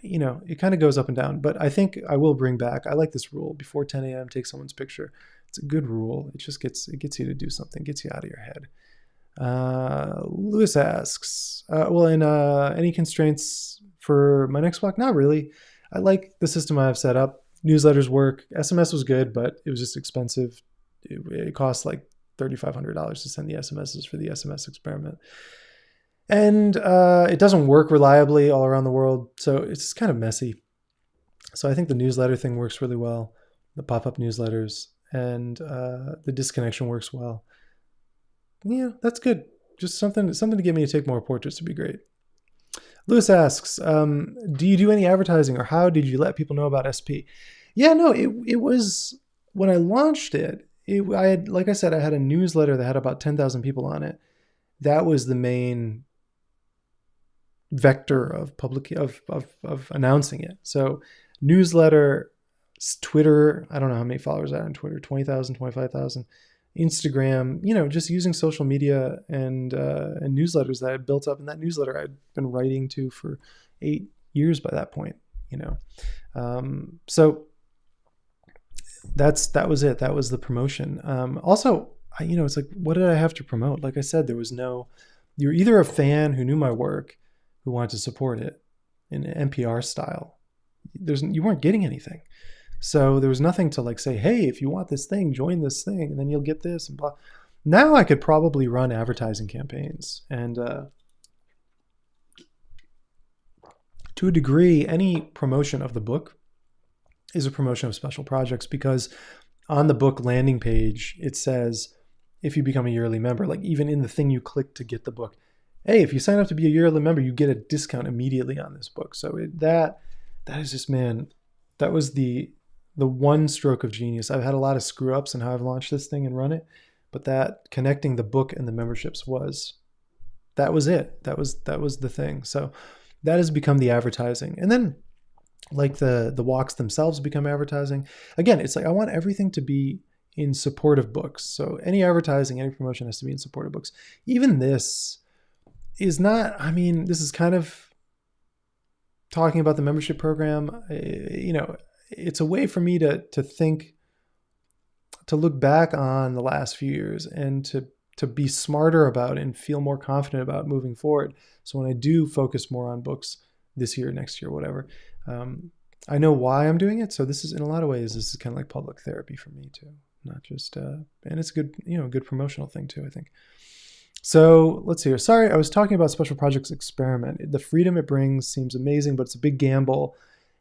you know, it kind of goes up and down. But I think I will bring back, I like this rule, before 10 a.m., take someone's picture. It's a good rule. It just gets you to do something, gets you out of your head. Lewis asks, any constraints for my next walk? Not really. I like the system I have set up. Newsletters work. SMS was good, but it was just expensive. It cost like $3,500 to send the SMSs for the SMS experiment. And it doesn't work reliably all around the world. So it's kind of messy. So I think the newsletter thing works really well. The pop-up newsletters and the disconnection works well. Yeah, that's good. Just something to get me to take more portraits would be great. Lewis asks, do you do any advertising or how did you let people know about SP? Yeah, no, it was, when I launched it, I had, like I said, I had a newsletter that had about 10,000 people on it. That was the main vector of of announcing it. So newsletter, Twitter, I don't know how many followers I had on Twitter, 20,000, 25,000. Instagram, you know, just using social media and newsletters that I built up. And that newsletter I'd been writing to for 8 years by that point, you know. So that was it. That was the promotion. Also, you know, it's like, what did I have to promote? Like I said, you're either a fan who knew my work, who wanted to support it in NPR style. You weren't getting anything. So there was nothing to like say, hey, if you want this thing, join this thing, and then you'll get this and blah. Now I could probably run advertising campaigns. And to a degree, any promotion of the book is a promotion of special projects, because on the book landing page, it says, if you become a yearly member, like even in the thing you click to get the book, hey, if you sign up to be a yearly member, you get a discount immediately on this book. So that is just, man, that was the one stroke of genius. I've had a lot of screw ups in how I've launched this thing and run it, but that connecting the book and the memberships was it. That was the thing. So that has become the advertising. And then like the walks themselves become advertising. Again, it's like, I want everything to be in support of books. So any advertising, any promotion has to be in support of books. Even this is not, I mean, this is kind of talking about the membership program. You know, it's a way for me to think to look back on the last few years and to be smarter about and feel more confident about moving forward. So when I do focus more on books this year, next year, whatever, I know why I'm doing it. So this is, in a lot of ways, this is kind of like public therapy for me too, not just, and it's a good, good promotional thing too, I think. So let's see here. Sorry, I was talking about Special Projects Experiment. The freedom it brings seems amazing, but it's a big gamble.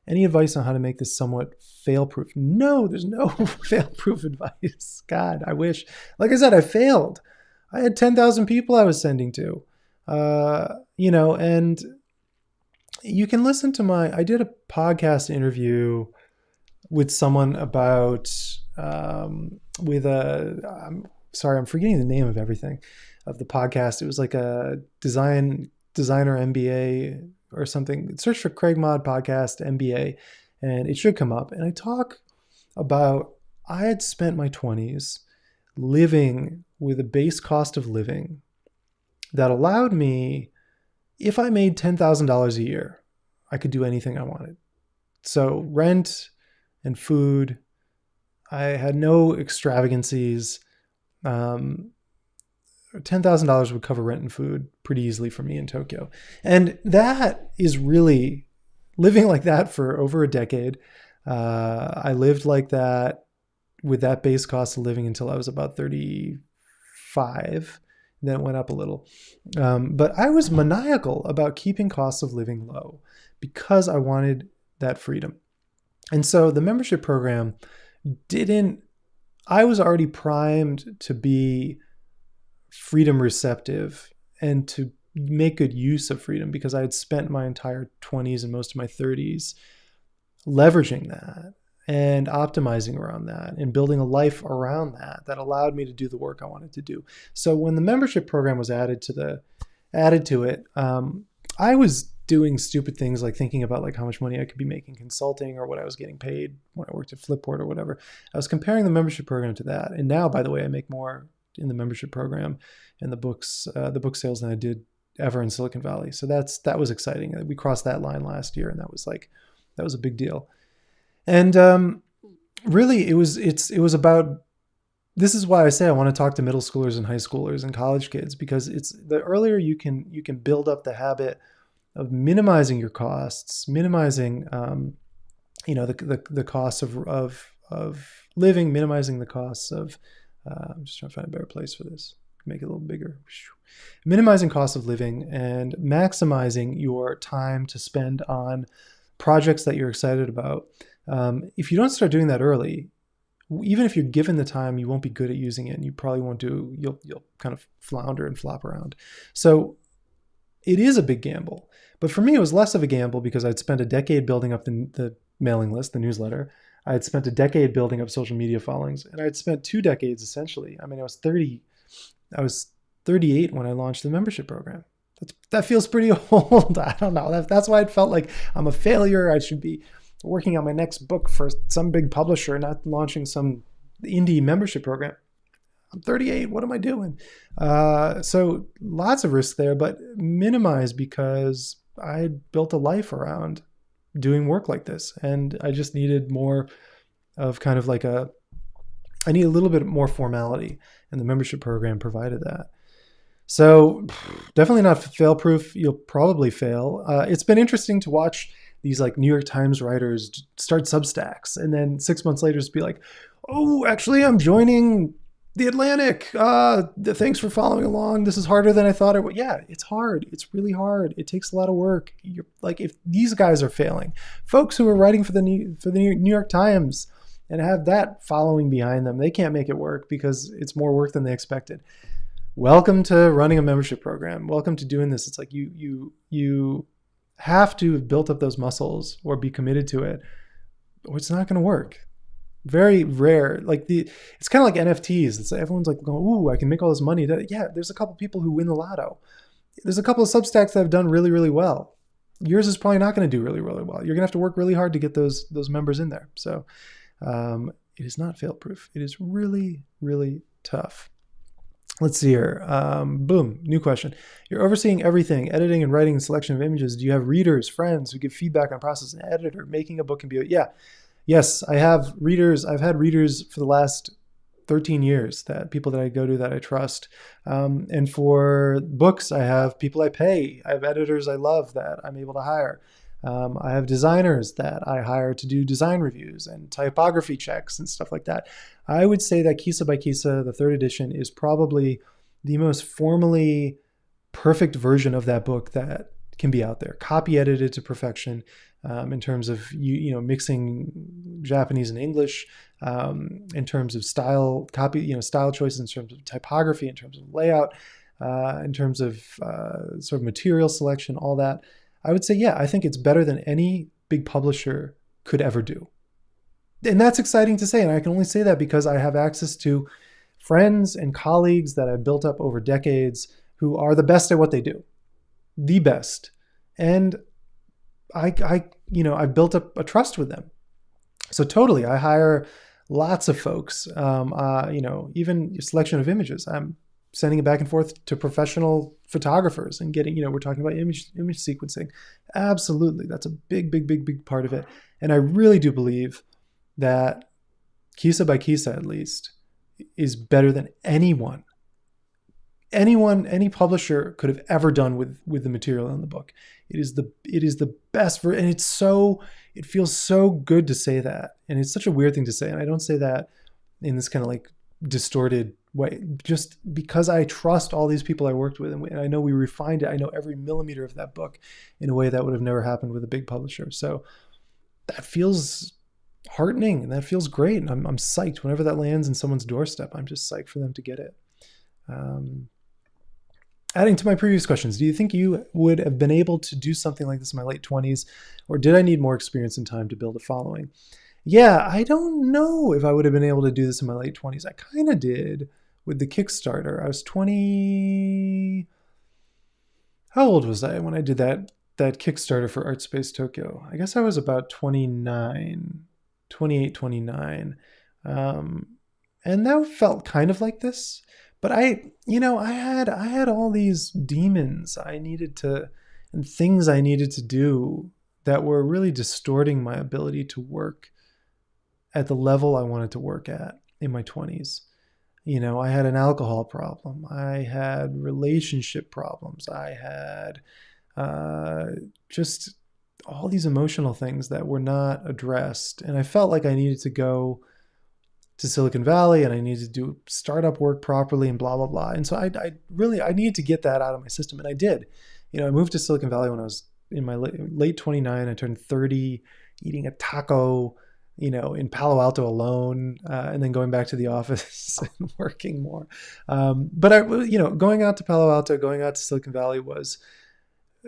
Any advice on how to make this somewhat fail-proof? No, there's no fail-proof advice. God, I wish. Like I said, I failed. I had 10,000 people I was sending to, and you can listen to I did a podcast interview with someone about, I'm forgetting the name of everything of the podcast. It was like a designer MBA or something. Search for Craig Mod podcast MBA and it should come up. And I talk about, I had spent my 20s living with a base cost of living that allowed me, if I made $10,000 a year, I could do anything I wanted. So rent and food, I had no extravagancies. $10,000 would cover rent and food pretty easily for me in Tokyo. And that is really living like that for over a decade. I lived like that with that base cost of living until I was about 35. Then it went up a little. But I was maniacal about keeping costs of living low because I wanted that freedom. And so the membership program I was already primed to be freedom receptive and to make good use of freedom because I had spent my entire 20s and most of my 30s leveraging that and optimizing around that and building a life around that allowed me to do the work I wanted to do. So when the membership program was added to it, I was doing stupid things like thinking about like how much money I could be making consulting or what I was getting paid when I worked at Flipboard or whatever. I was comparing the membership program to that. And now, by the way, I make more in the membership program and the book sales than I did ever in Silicon Valley. So that was exciting. We crossed that line last year and that was a big deal. And really it was about, this is why I say I want to talk to middle schoolers and high schoolers and college kids, because it's the earlier you can build up the habit of minimizing your costs, minimizing the costs of living, minimizing the costs of I'm just trying to find a better place for this. Make it a little bigger. Minimizing costs of living and maximizing your time to spend on projects that you're excited about. If you don't start doing that early, even if you're given the time, you won't be good at using it, and you probably won't you'll kind of flounder and flop around. So it is a big gamble. But for me, it was less of a gamble because I'd spent a decade building up the mailing list, the newsletter. I had spent a decade building up social media followings, and I had spent 2 decades essentially. I mean, I was 38 when I launched the membership program. That feels pretty old. I don't know. That's why it felt like I'm a failure. I should be working on my next book for some big publisher, not launching some indie membership program. I'm 38. What am I doing? So lots of risks there, but minimized because I had built a life around doing work like this. And I just needed more of kind of like I need a little bit more formality, and the membership program provided that. So definitely not fail-proof. You'll probably fail. It's been interesting to watch these like New York Times writers start Substacks and then 6 months later just be like, oh, actually I'm joining The Atlantic. Thanks for following along. This is harder than I thought it would. Yeah, it's hard. It's really hard. It takes a lot of work. You're like, if these guys are failing, folks who are writing for the New York Times and have that following behind them, they can't make it work because it's more work than they expected. Welcome to running a membership program. Welcome to doing this. It's like you have to have built up those muscles or be committed to it, or it's not going to work. Very rare. It's kind of like NFTs. It's like everyone's like, "Ooh, I can make all this money." Yeah, there's a couple people who win the lotto. There's a couple of Substacks that have done really, really well. Yours is probably not going to do really, really well. You're going to have to work really hard to get those members in there. So it is not fail-proof. It is really, really tough. Let's see here. Boom. New question. You're overseeing everything, editing and writing and selection of images. Do you have readers, friends who give feedback on process and editor? Making a book can be, yeah. Yes, I have readers. I've had readers for the last 13 years, that people that I go to that I trust. And for books, I have people I pay. I have editors I love that I'm able to hire. I have designers that I hire to do design reviews and typography checks and stuff like that. I would say that Kisa by Kisa, the third edition, is probably the most formally perfect version of that book that can be out there, copy edited to perfection, in terms of mixing Japanese and English, in terms of style style choices, in terms of typography, in terms of layout, in terms of sort of material selection, all that. I would say, yeah, I think it's better than any big publisher could ever do. And that's exciting to say. And I can only say that because I have access to friends and colleagues that I've built up over decades who are the best at what they do, the best. And I've built up a trust with them. So totally, I hire lots of folks, even a selection of images. I'm sending it back and forth to professional photographers and getting, we're talking about image sequencing. Absolutely. That's a big part of it. And I really do believe that Kisa by Kisa, at least, is better than any publisher could have ever done with the material in the book. It is the best and it feels so good to say that. And it's such a weird thing to say. And I don't say that in this kind of like distorted way, just because I trust all these people I worked with, and I know we refined it. I know every millimeter of that book in a way that would have never happened with a big publisher. So that feels heartening and that feels great. And I'm psyched whenever that lands in someone's doorstep. I'm just psyched for them to get it. Adding to my previous questions, do you think you would have been able to do something like this in my late 20s, or did I need more experience and time to build a following? Yeah, I don't know if I would have been able to do this in my late 20s. I kind of did with the Kickstarter. I was 20. How old was I when I did that Kickstarter for Art Space Tokyo? I guess I was about 28, 29. And that felt kind of like this. But I had all these demons and things I needed to do that were really distorting my ability to work at the level I wanted to work at in my 20s. I had an alcohol problem. I had relationship problems. I had just all these emotional things that were not addressed. And I felt like I needed to go to Silicon Valley and I needed to do startup work properly and blah, blah, blah. And so I needed to get that out of my system. And I did. I moved to Silicon Valley when I was in my late 29. I turned 30, eating a taco, in Palo Alto alone, and then going back to the office and working more. But going out to Palo Alto, going out to Silicon Valley was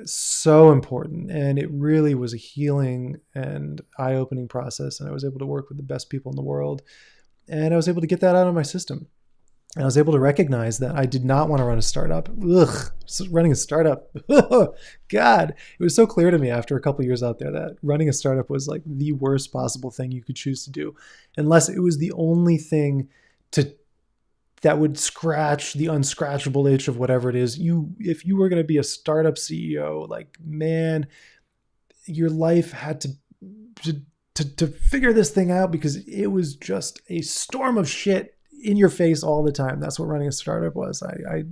so important. And it really was a healing and eye-opening process. And I was able to work with the best people in the world. And I was able to get that out of my system. And I was able to recognize that I did not want to run a startup. Running a startup. God, it was so clear to me after a couple of years out there that running a startup was like the worst possible thing you could choose to do, unless it was the only thing that would scratch the unscratchable itch of whatever it is. If you were going to be a startup CEO, like, man, your life had to figure this thing out, because it was just a storm of shit in your face all the time. That's what running a startup was. I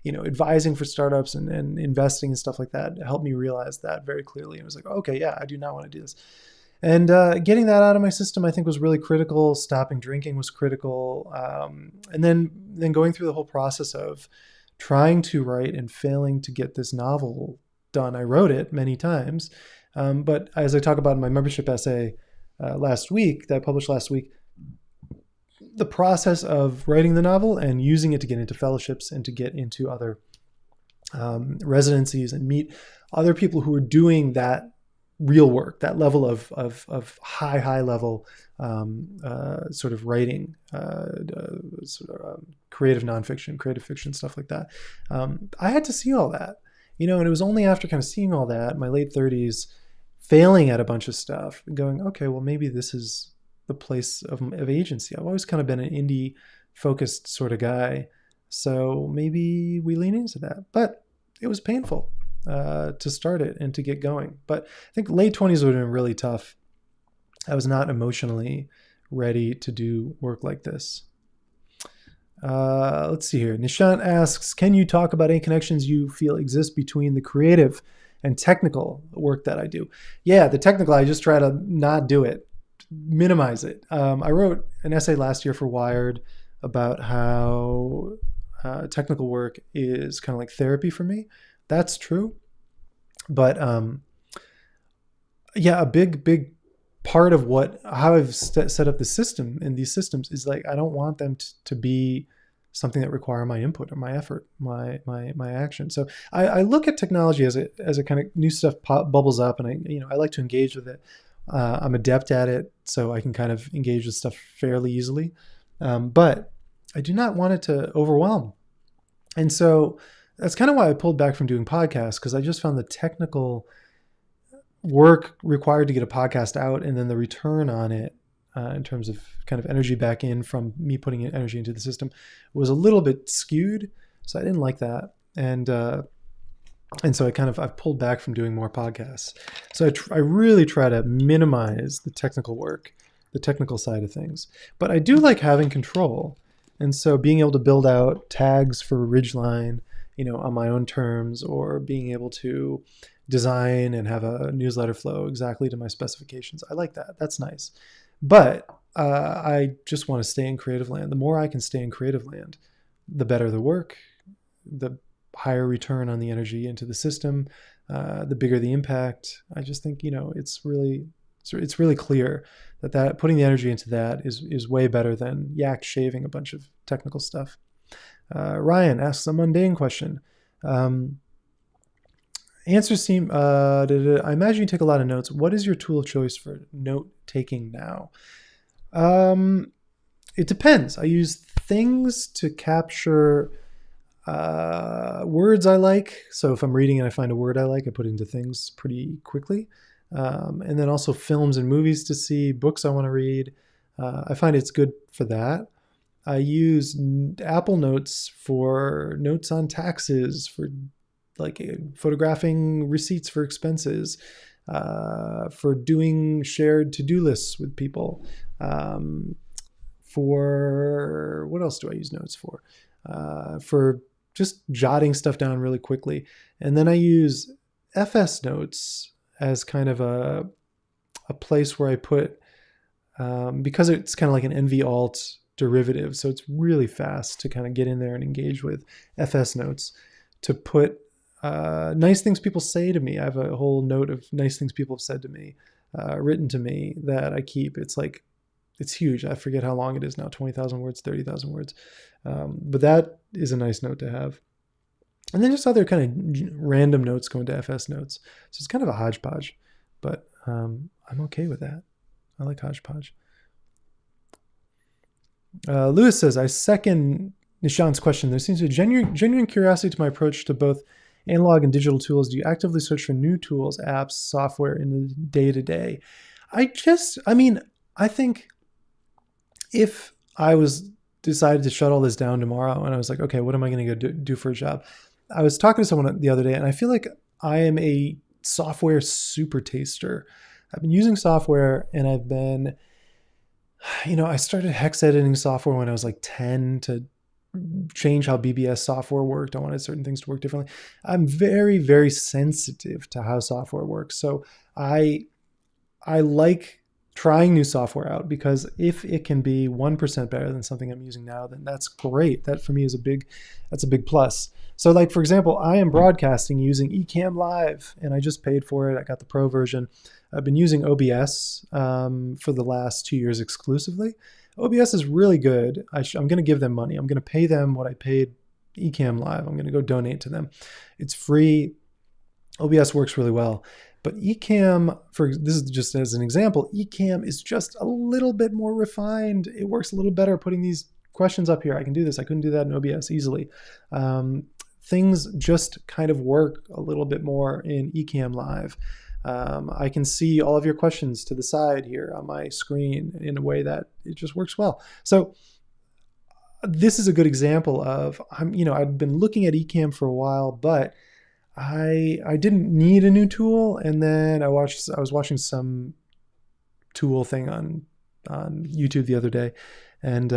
advising for startups and investing and stuff like that helped me realize that very clearly. And it was like, okay, yeah, I do not want to do this. And getting that out of my system, I think, was really critical. Stopping drinking was critical. And then going through the whole process of trying to write and failing to get this novel done. I wrote it many times. But as I talk about in my membership essay last week, that I published last week, the process of writing the novel and using it to get into fellowships and to get into other residencies and meet other people who are doing that real work, that level of high level sort of writing, creative nonfiction, creative fiction, stuff like that. I had to see all that, and it was only after kind of seeing all that, my late 30s, failing at a bunch of stuff, and going, okay, well, maybe this is the place of agency. I've always kind of been an indie focused sort of guy. So maybe we lean into that, but it was painful to start it and to get going. But I think late 20s would have been really tough. I was not emotionally ready to do work like this. Let's see here. Nishant asks, can you talk about any connections you feel exist between the creative and technical work that I do? Yeah, the technical, I just try to not do it, minimize it. I wrote an essay last year for Wired about how technical work is kind of like therapy for me. That's true. But yeah, a big part of how I've set up the system in these systems is like, I don't want them to be something that require my input or my effort, my action. So I look at technology as a kind of new stuff bubbles up, and I like to engage with it. I'm adept at it, so I can kind of engage with stuff fairly easily. But I do not want it to overwhelm. And so that's kind of why I pulled back from doing podcasts, because I just found the technical work required to get a podcast out, and then the return on it in terms of kind of energy back in from me putting energy into the system was a little bit skewed. So I didn't like that. And so I've pulled back from doing more podcasts. So I really try to minimize the technical work, the technical side of things. But I do like having control. And so being able to build out tags for Ridgeline, on my own terms, or being able to design and have a newsletter flow exactly to my specifications, I like that. That's nice. But I just want to stay in creative land. The more I can stay in creative land, the better the work, the higher return on the energy into the system, the bigger the impact. I just think, it's really clear that putting the energy into that is way better than yak shaving a bunch of technical stuff. Ryan asks a mundane question. Answers seem, I imagine you take a lot of notes. What is your tool of choice for note taking now? It depends. I use things to capture words I like. So if I'm reading and I find a word I like, I put it into things pretty quickly. And then also films and movies to see, books I want to read. I find it's good for that. I use Apple Notes for notes on taxes, for like photographing receipts for expenses, for doing shared to-do lists with people. For what else do I use notes for? For just jotting stuff down really quickly. And then I use FS Notes as kind of a place where I put, because it's kind of like an NV alt derivative, so it's really fast to kind of get in there and engage with FS Notes to put nice things people say to me. I have a whole note of nice things people have said to me, written to me, that I keep. It's huge. I forget how long it is now, 20,000 words, 30,000 words. But that is a nice note to have. And then just other kind of random notes going to FS Notes. So it's kind of a hodgepodge, but I'm okay with that. I like hodgepodge. Lewis says, I second Nishant's question. There seems to be genuine curiosity to my approach to both analog and digital tools. Do you actively search for new tools, apps, software in the day-to-day? I think if I decided to shut all this down tomorrow and I was like, okay, what am I going to go do for a job? I was talking to someone the other day, and I feel like I am a software super taster. I've been using software, and I've been, I started hex editing software when I was like 10 to change how BBS software worked. I wanted certain things to work differently. I'm very, very sensitive to how software works. So I like trying new software out, because if it can be 1% better than something I'm using now, then that's great. That for me is a big plus. So like, for example, I am broadcasting using Ecamm Live, and I just paid for it. I got the pro version. I've been using OBS for the last 2 years exclusively. OBS is really good. I'm going to give them money. I'm going to pay them what I paid Ecamm Live. I'm going to go donate to them. It's free. OBS works really well. But Ecamm, this is just as an example, Ecamm is just a little bit more refined. It works a little better putting these questions up here. I can do this. I couldn't do that in OBS easily. Things just kind of work a little bit more in Ecamm Live. I can see all of your questions to the side here on my screen in a way that it just works well. So this is a good example of, I've been looking at Ecamm for a while, but I didn't need a new tool, and then I was watching some tool thing on YouTube the other day, and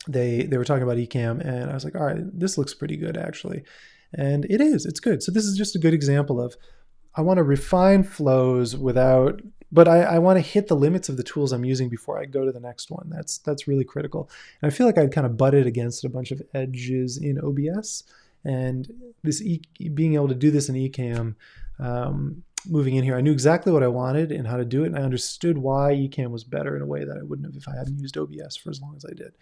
they were talking about Ecamm, and I was like, all right, this looks pretty good actually. And it's good. So this is just a good example of, I want to refine flows but I want to hit the limits of the tools I'm using before I go to the next one. That's really critical. And I feel like I'd kind of butted against a bunch of edges in OBS, and being able to do this in Ecamm, moving in here, I knew exactly what I wanted and how to do it, and I understood why Ecamm was better in a way that I wouldn't have if I hadn't used OBS for as long as I did.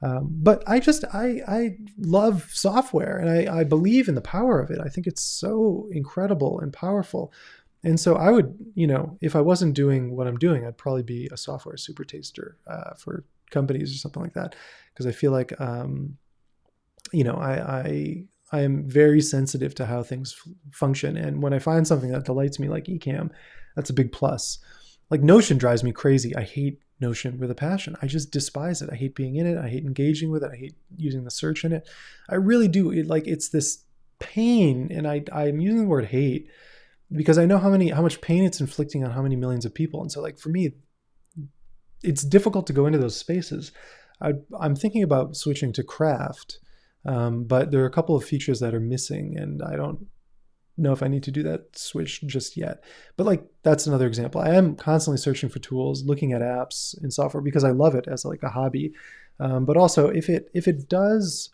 But I love software, and I believe in the power of it. I think it's so incredible and powerful. And so I would, if I wasn't doing what I'm doing, I'd probably be a software super taster for companies or something like that. Because I feel like, I am very sensitive to how things function. And when I find something that delights me like Ecamm, that's a big plus. Like Notion drives me crazy. I hate Notion with a passion. I just despise it. I hate being in it. I hate engaging with it. I hate using the search in it. I really do. It's this pain, and I'm using the word hate because I know how much pain it's inflicting on how many millions of people. And so, like, for me, it's difficult to go into those spaces. I'm thinking about switching to Craft, but there are a couple of features that are missing, and I don't know if I need to do that switch just yet. But like, that's another example. I am constantly searching for tools, looking at apps and software because I love it as like a hobby. But also, if it does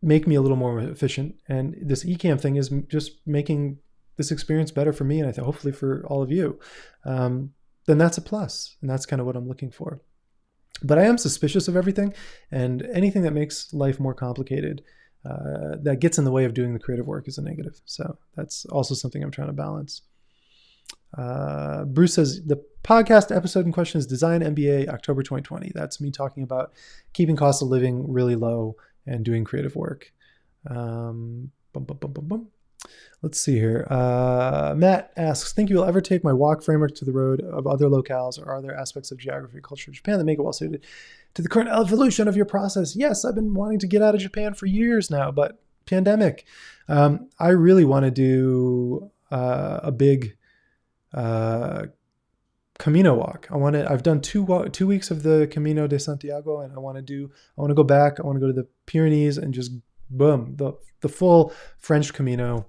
make me a little more efficient, and this Ecamm thing is just making this experience better for me, and I think hopefully for all of you, then that's a plus, and that's kind of what I'm looking for. But I am suspicious of everything, and anything that makes life more complicated, that gets in the way of doing the creative work, is a negative. So that's also something I'm trying to balance. Bruce says, the podcast episode in question is Design MBA October 2020. That's me talking about keeping cost of living really low and doing creative work. Let's see here. Matt asks, think you will ever take my walk framework to the road of other locales, or are there aspects of geography or culture of Japan that make it well suited to the current evolution of your process? Yes, I've been wanting to get out of Japan for years now, but pandemic. I really want to do a big Camino walk. I've done two weeks of the Camino de Santiago, and I want to go back. I want to go to the Pyrenees and just boom, the full French Camino.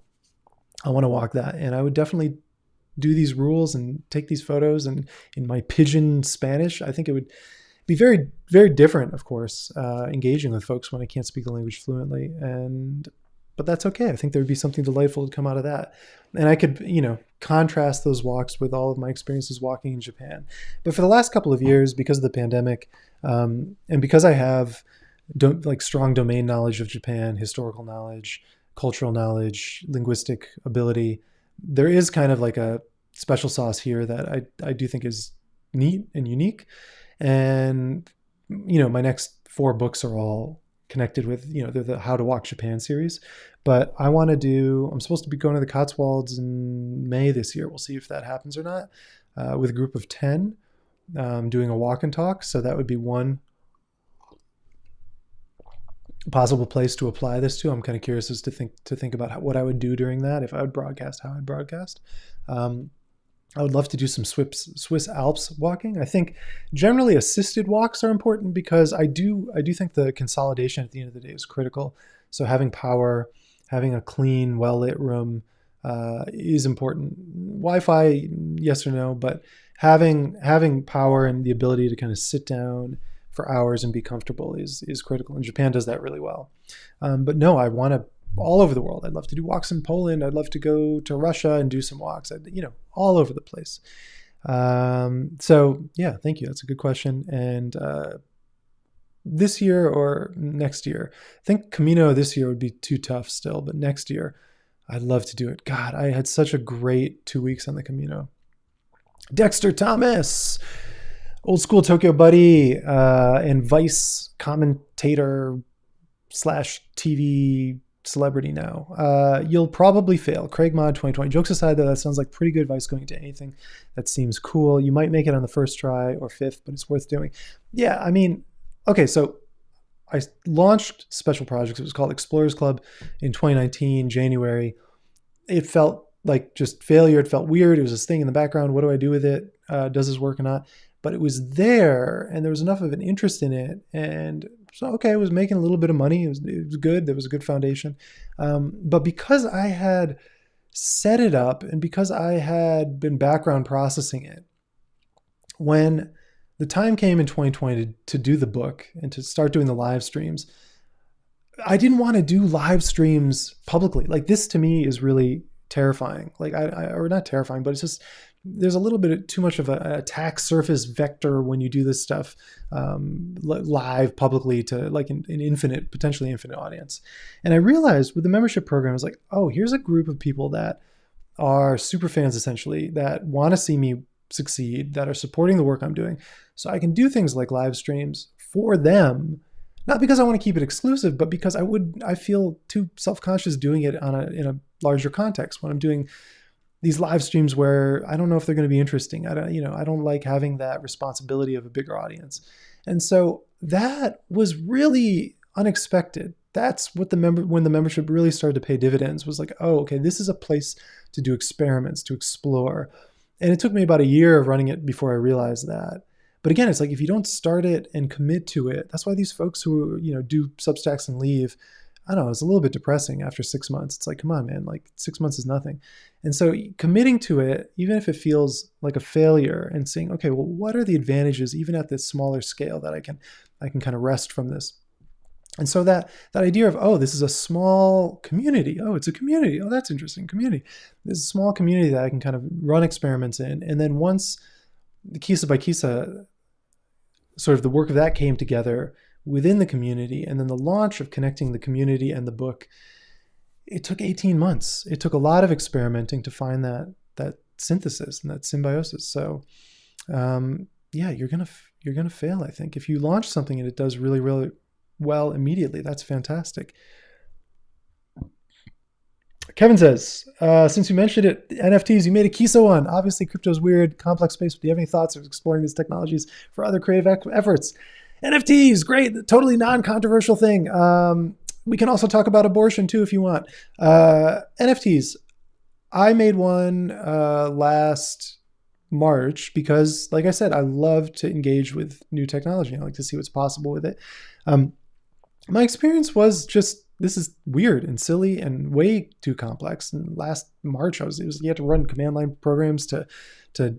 I want to walk that, and I would definitely do these rules and take these photos, and in my pidgin Spanish. I think it would be very, very different, of course, engaging with folks when I can't speak the language fluently, but that's okay. I think there would be something delightful to come out of that. And I could, contrast those walks with all of my experiences walking in Japan. But for the last couple of years, because of the pandemic, and because I have strong domain knowledge of Japan, historical knowledge, cultural knowledge, linguistic ability, there is kind of like a special sauce here that I do think is neat and unique. And, my next 4 books are all connected with, they're the How to Walk Japan series. But I'm supposed to be going to the Cotswolds in May this year. We'll see if that happens or not, with a group of 10, doing a walk and talk. So that would be one possible place to apply this to. I'm kind of curious as to think about what I would do during that, if I would broadcast, how I'd broadcast. I would love to do some Swiss Alps walking. I think generally assisted walks are important because I do think the consolidation at the end of the day is critical. So having power, having a clean, well-lit room is important. Wi-Fi, yes or no, but having power and the ability to kind of sit down for hours and be comfortable is critical. And Japan does that really well. But no, I want to all over the world. I'd love to do walks in Poland. I'd love to go to Russia and do some walks. All over the place. So yeah, thank you. That's a good question. And this year or next year, I think Camino this year would be too tough still, but next year I'd love to do it. God, I had such a great 2 weeks on the Camino. Dexter Thomas, old school Tokyo buddy, and Vice commentator / TV celebrity now. You'll probably fail. Craig Mod 2020. Jokes aside, though, that sounds like pretty good advice going into anything that seems cool. You might make it on the first try or 5th, but it's worth doing. Yeah, okay, so I launched Special Projects. It was called Explorers Club in 2019, January. It felt like just failure. It felt weird. It was this thing in the background. What do I do with it? Does this work or not? But it was there, and there was enough of an interest in it, and okay. I was making a little bit of money. It was good. There was a good foundation. But because I had set it up and because I had been background processing it, when the time came in 2020 to do the book and to start doing the live streams, I didn't want to do live streams publicly. Like, this to me is really terrifying. Like, or not terrifying, but it's just, there's a little bit too much of an attack surface vector when you do this stuff live publicly to like an infinite, potentially infinite audience. And I realized with the membership program, I was like, oh, here's a group of people that are super fans, essentially, that want to see me succeed, that are supporting the work I'm doing. So I can do things like live streams for them, not because I want to keep it exclusive, but because I feel too self-conscious doing it in a larger context when I'm doing these live streams where I don't know if they're going to be interesting. I don't like having that responsibility of a bigger audience. And so that was really unexpected. That's what when the membership really started to pay dividends, was like, oh, okay, this is a place to do experiments, to explore. And it took me about a year of running it before I realized that. But again, it's like, if you don't start it and commit to it, that's why these folks who, do Substacks and leave, I don't know, it's a little bit depressing after 6 months. It's like, come on, man, like 6 months is nothing. And so committing to it, even if it feels like a failure, and saying, okay, well, what are the advantages, even at this smaller scale, that I can kind of rest from this? And so that idea of, oh, this is a small community. Oh, it's a community. Oh, that's interesting. Community. This is a small community that I can kind of run experiments in. And then once the Kisa by Kisa, sort of the work of that came together within the community, and then the launch of connecting the community and the book, it took 18 months. It took a lot of experimenting to find that synthesis and that symbiosis. So yeah, you're gonna fail, I think. If you launch something and it does really, really well immediately, that's fantastic. Kevin says, since you mentioned it, NFTs, you made a Kisa one. Obviously, crypto's weird, complex space, but do you have any thoughts of exploring these technologies for other creative efforts? NFTs, great, totally non-controversial thing. We can also talk about abortion too if you want. NFTs, I made one last March because, like I said, I love to engage with new technology. I like to see what's possible with it. My experience was just, this is weird and silly and way too complex. And last March, you had to run command line programs to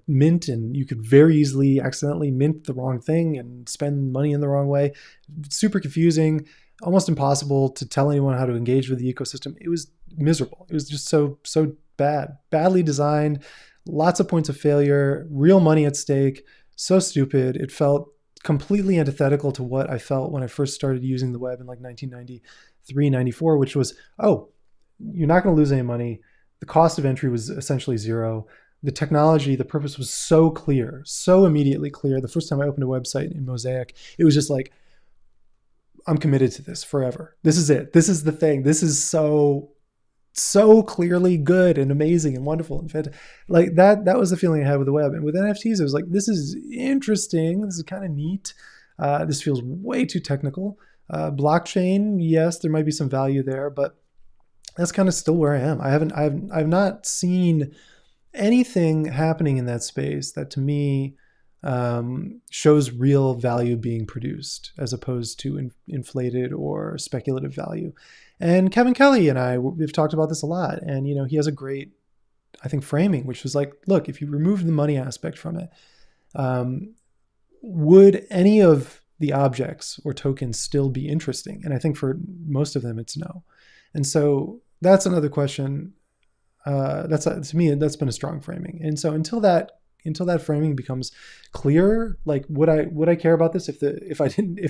mint, and you could very easily accidentally mint the wrong thing and spend money in the wrong way. Super confusing, almost impossible to tell anyone how to engage with the ecosystem. It was miserable. It was just so bad, badly designed, lots of points of failure, real money at stake, so stupid. It felt completely antithetical to what I felt when I first started using the web in like 1993, 94, which was, oh, you're not going to lose any money. The cost of entry was essentially zero. The technology, the purpose was so clear, so immediately clear. The first time I opened a website in Mosaic, it was just like, I'm committed to this forever. This is it. This is the thing. This is so clearly good and amazing and wonderful and fantastic. Like that was the feeling I had with the web. And with NFTs, it was like, this is interesting. This is kind of neat. This feels way too technical. Blockchain, yes, there might be some value there, but that's kind of still where I am. I've not seen anything happening in that space that to me shows real value being produced as opposed to inflated or speculative value. And Kevin Kelly and we've talked about this a lot. And, he has a great, I think, framing, which was like, look, if you remove the money aspect from it, would any of the objects or tokens still be interesting? And I think for most of them, it's no. And so that's another question. To me, that's been a strong framing. And so until that framing becomes clear, like would I care about this if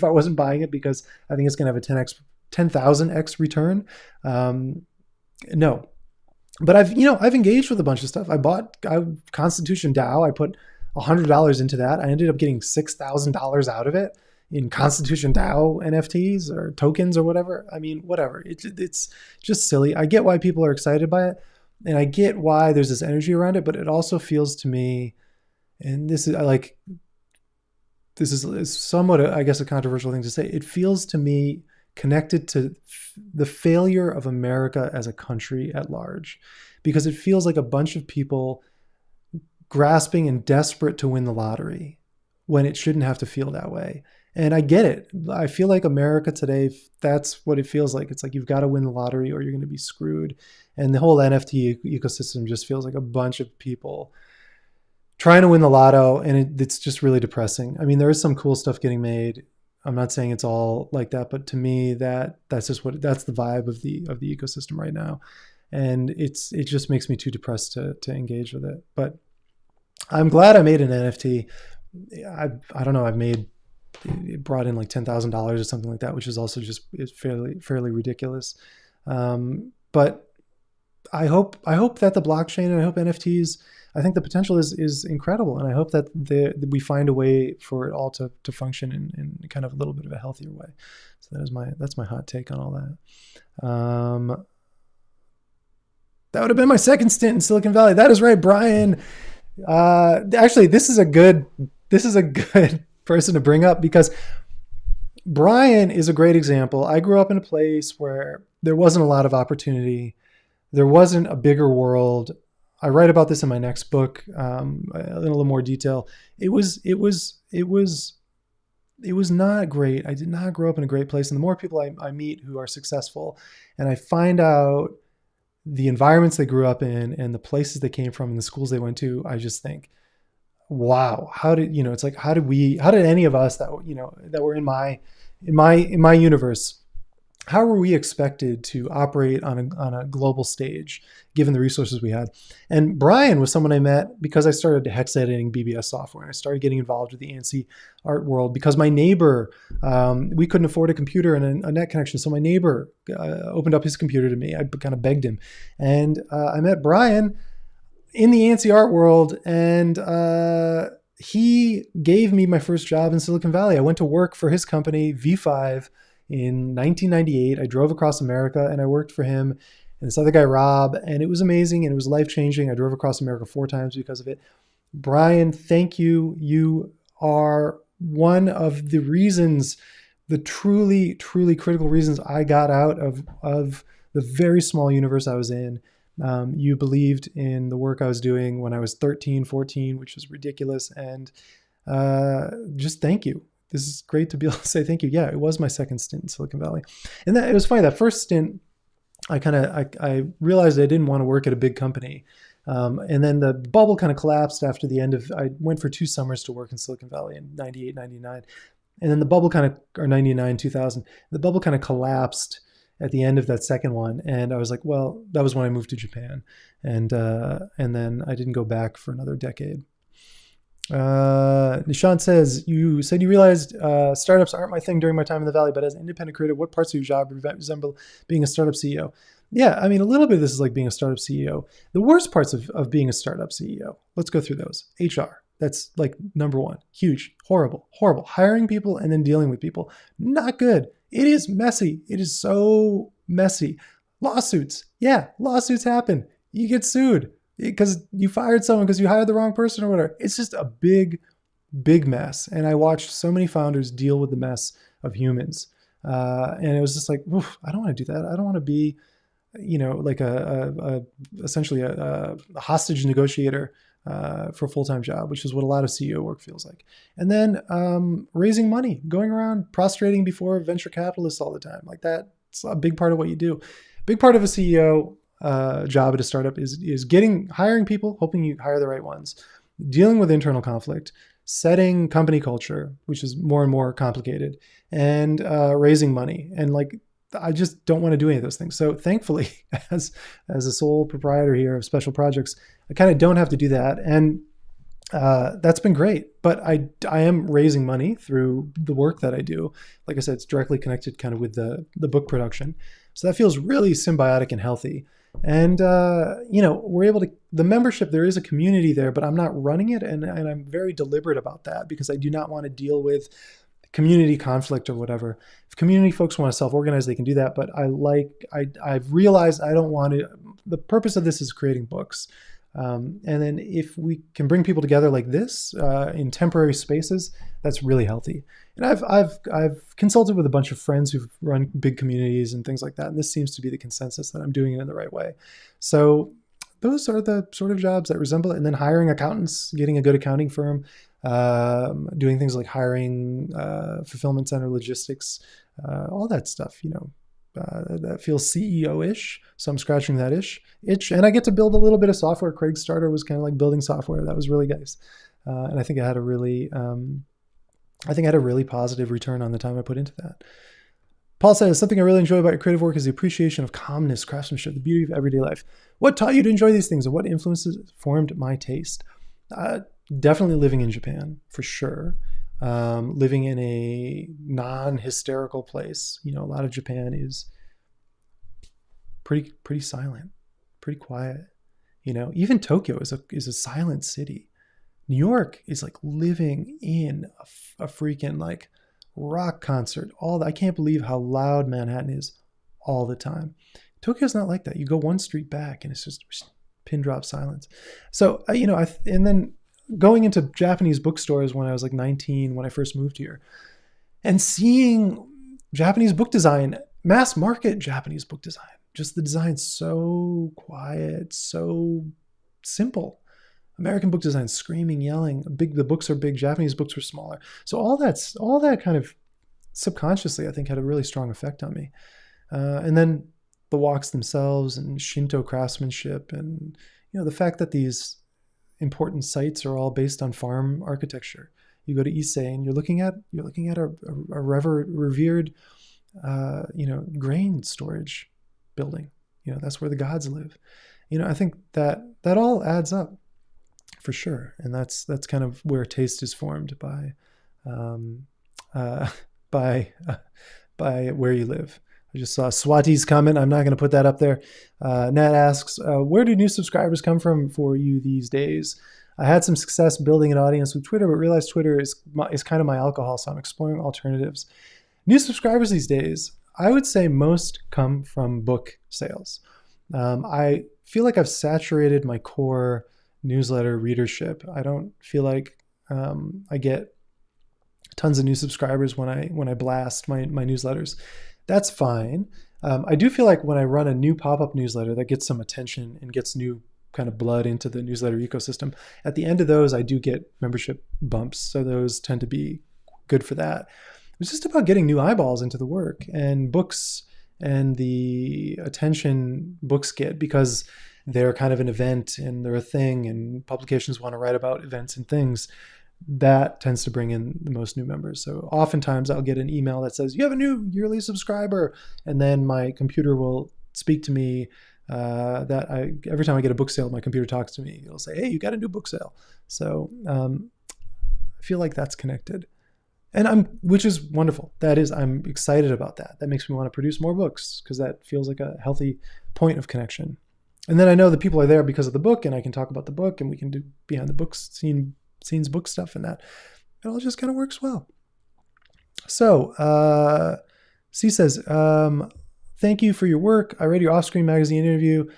I wasn't buying it because I think it's going to have a 10,000x return? No. But I've engaged with a bunch of stuff. I bought Constitution DAO. I put $100 into that. I ended up getting $6,000 out of it in Constitution DAO NFTs or tokens or whatever. I mean, whatever. It's just silly. I get why people are excited by it, and I get why there's this energy around it, but it also feels to me, and this is somewhat, I guess, a controversial thing to say. It feels to me connected to the failure of America as a country at large, because it feels like a bunch of people grasping and desperate to win the lottery when it shouldn't have to feel that way. And I get it. I feel like America today, that's what it feels like. It's like you've got to win the lottery or you're going to be screwed. And the whole NFT ecosystem just feels like a bunch of people trying to win the lotto, and it's just really depressing. I mean, there is some cool stuff getting made. I'm not saying it's all like that, but to me, that's the vibe of the ecosystem right now, and it just makes me too depressed to engage with it. But I'm glad I made an NFT. I don't know. It brought in like $10,000 or something like that, which is also just fairly ridiculous. But I hope that the blockchain, and I hope NFTs, I think the potential is incredible, and I hope that we find a way for it all to function in kind of a little bit of a healthier way. So that's my hot take on all that. That would have been my second stint in Silicon Valley. That is right, Brian. Actually, this is a good person to bring up, because Brian is a great example. I grew up in a place where there wasn't a lot of opportunity. There wasn't a bigger world. I write about this in my next book in a little more detail. It was not great. I did not grow up in a great place. And the more people I meet who are successful, and I find out the environments they grew up in and the places they came from and the schools they went to, I just think, wow, it's like, how did any of us that were in my universe, how were we expected to operate on a global stage, given the resources we had? And Brian was someone I met because I started hex editing BBS software. I started getting involved with the ANSI art world because my neighbor, we couldn't afford a computer and a net connection. So my neighbor opened up his computer to me. I kind of begged him. And I met Brian in the ANSI art world, and he gave me my first job in Silicon Valley. I went to work for his company, V5, in 1998. I drove across America and I worked for him and this other guy, Rob, and it was amazing and it was life-changing. I drove across America 4 times because of it. Brian, thank you. You are one of the reasons, the truly, truly critical reasons I got out of the very small universe I was in. You believed in the work I was doing when I was 13, 14, which was ridiculous. And just thank you. This is great to be able to say thank you. Yeah, it was my second stint in Silicon Valley. And it was funny, that first stint, I realized I didn't want to work at a big company. And then the bubble kind of collapsed after the end of, I went for 2 summers to work in Silicon Valley in 98, 99. And then the bubble or 99, 2000, the bubble kind of collapsed at the end of that second one. And I was like, well, that was when I moved to Japan. And then I didn't go back for another decade. Nishant says, you said you realized startups aren't my thing during my time in the Valley, but as an independent creator, what parts of your job resemble being a startup CEO? Yeah, I mean, a little bit of this is like being a startup CEO. The worst parts of being a startup CEO, let's go through those. HR, that's like number 1. Huge, horrible. Hiring people and then dealing with people, not good. It is messy. It is so messy. Lawsuits. Yeah, lawsuits happen. You get sued because you fired someone because you hired the wrong person or whatever. It's just a big, big mess. And I watched so many founders deal with the mess of humans. And it was just like, oof, I don't want to do that. I don't want to be, like essentially a hostage negotiator for a full-time job, which is what a lot of CEO work feels like. And then raising money, going around prostrating before venture capitalists all the time. Like that's a big part of what you do. Big part of a CEO job at a startup is hiring people, hoping you hire the right ones, dealing with internal conflict, setting company culture, which is more and more complicated, and raising money. And like, I just don't want to do any of those things. So thankfully, as a sole proprietor here of special projects, I kind of don't have to do that. And that's been great. But I am raising money through the work that I do. Like I said, it's directly connected kind of with the book production. So that feels really symbiotic and healthy. And, we're able to, the membership, there is a community there, but I'm not running it. And I'm very deliberate about that because I do not want to deal with community conflict or whatever. If community folks want to self-organize, they can do that. But I've realized I don't want to, the purpose of this is creating books. And then if we can bring people together like this in temporary spaces, that's really healthy. And I've consulted with a bunch of friends who've run big communities and things like that. And this seems to be the consensus that I'm doing it in the right way. So those are the sort of jobs that resemble it. And then hiring accountants, getting a good accounting firm. doing things like hiring, fulfillment center logistics, all that stuff, that feels CEO-ish. So I'm scratching that itch. And I get to build a little bit of software. Craig's starter was kind of like building software. That was really nice. And I think I had a really positive return on the time I put into that. Paul says, something I really enjoy about your creative work is the appreciation of calmness, craftsmanship, the beauty of everyday life. What taught you to enjoy these things, and what influences formed my taste? Definitely living in Japan, for sure. Living in a non-hysterical place. A lot of Japan is pretty silent, pretty quiet. Even Tokyo is a silent city. New York is like living in a freaking like rock concert. I can't believe how loud Manhattan is all the time. Tokyo's not like that. You go one street back and it's just pin drop silence. So, and then going into Japanese bookstores when I was like 19, when I first moved here, and seeing Japanese book design, mass market Japanese book design, just the design so quiet, so simple. American book design, screaming, yelling, big. The books are big. Japanese books were smaller. So all that kind of subconsciously, I think, had a really strong effect on me. And then the walks themselves and Shinto craftsmanship, and the fact that these important sites are all based on farm architecture. You go to Ise and you're looking at a revered grain storage building. That's where the gods live. I think that all adds up. For sure, and that's kind of where taste is formed by where you live. I just saw Swati's comment. I'm not going to put that up there. Nat asks, where do new subscribers come from for you these days? I had some success building an audience with Twitter, but realized Twitter is kind of my alcohol, so I'm exploring alternatives. New subscribers these days, I would say most come from book sales. I feel like I've saturated my core newsletter readership. I don't feel like I get tons of new subscribers when I blast my newsletters. That's fine. I do feel like when I run a new pop-up newsletter that gets some attention and gets new kind of blood into the newsletter ecosystem, at the end of those, I do get membership bumps. So those tend to be good for that. It's just about getting new eyeballs into the work and books and the attention books get, because they're kind of an event and they're a thing, and publications want to write about events and things. That tends to bring in the most new members. So oftentimes I'll get an email that says, you have a new yearly subscriber. And then my computer will speak to me every time I get a book sale, my computer talks to me. It'll say, hey, you got a new book sale. So I feel like that's connected. Which is wonderful. I'm excited about that. That makes me want to produce more books, because that feels like a healthy point of connection. And then I know that people are there because of the book, and I can talk about the book, and we can do behind the books, scenes book stuff, and that. It all just kind of works well. So C says, thank you for your work. I read your Off-Screen magazine interview,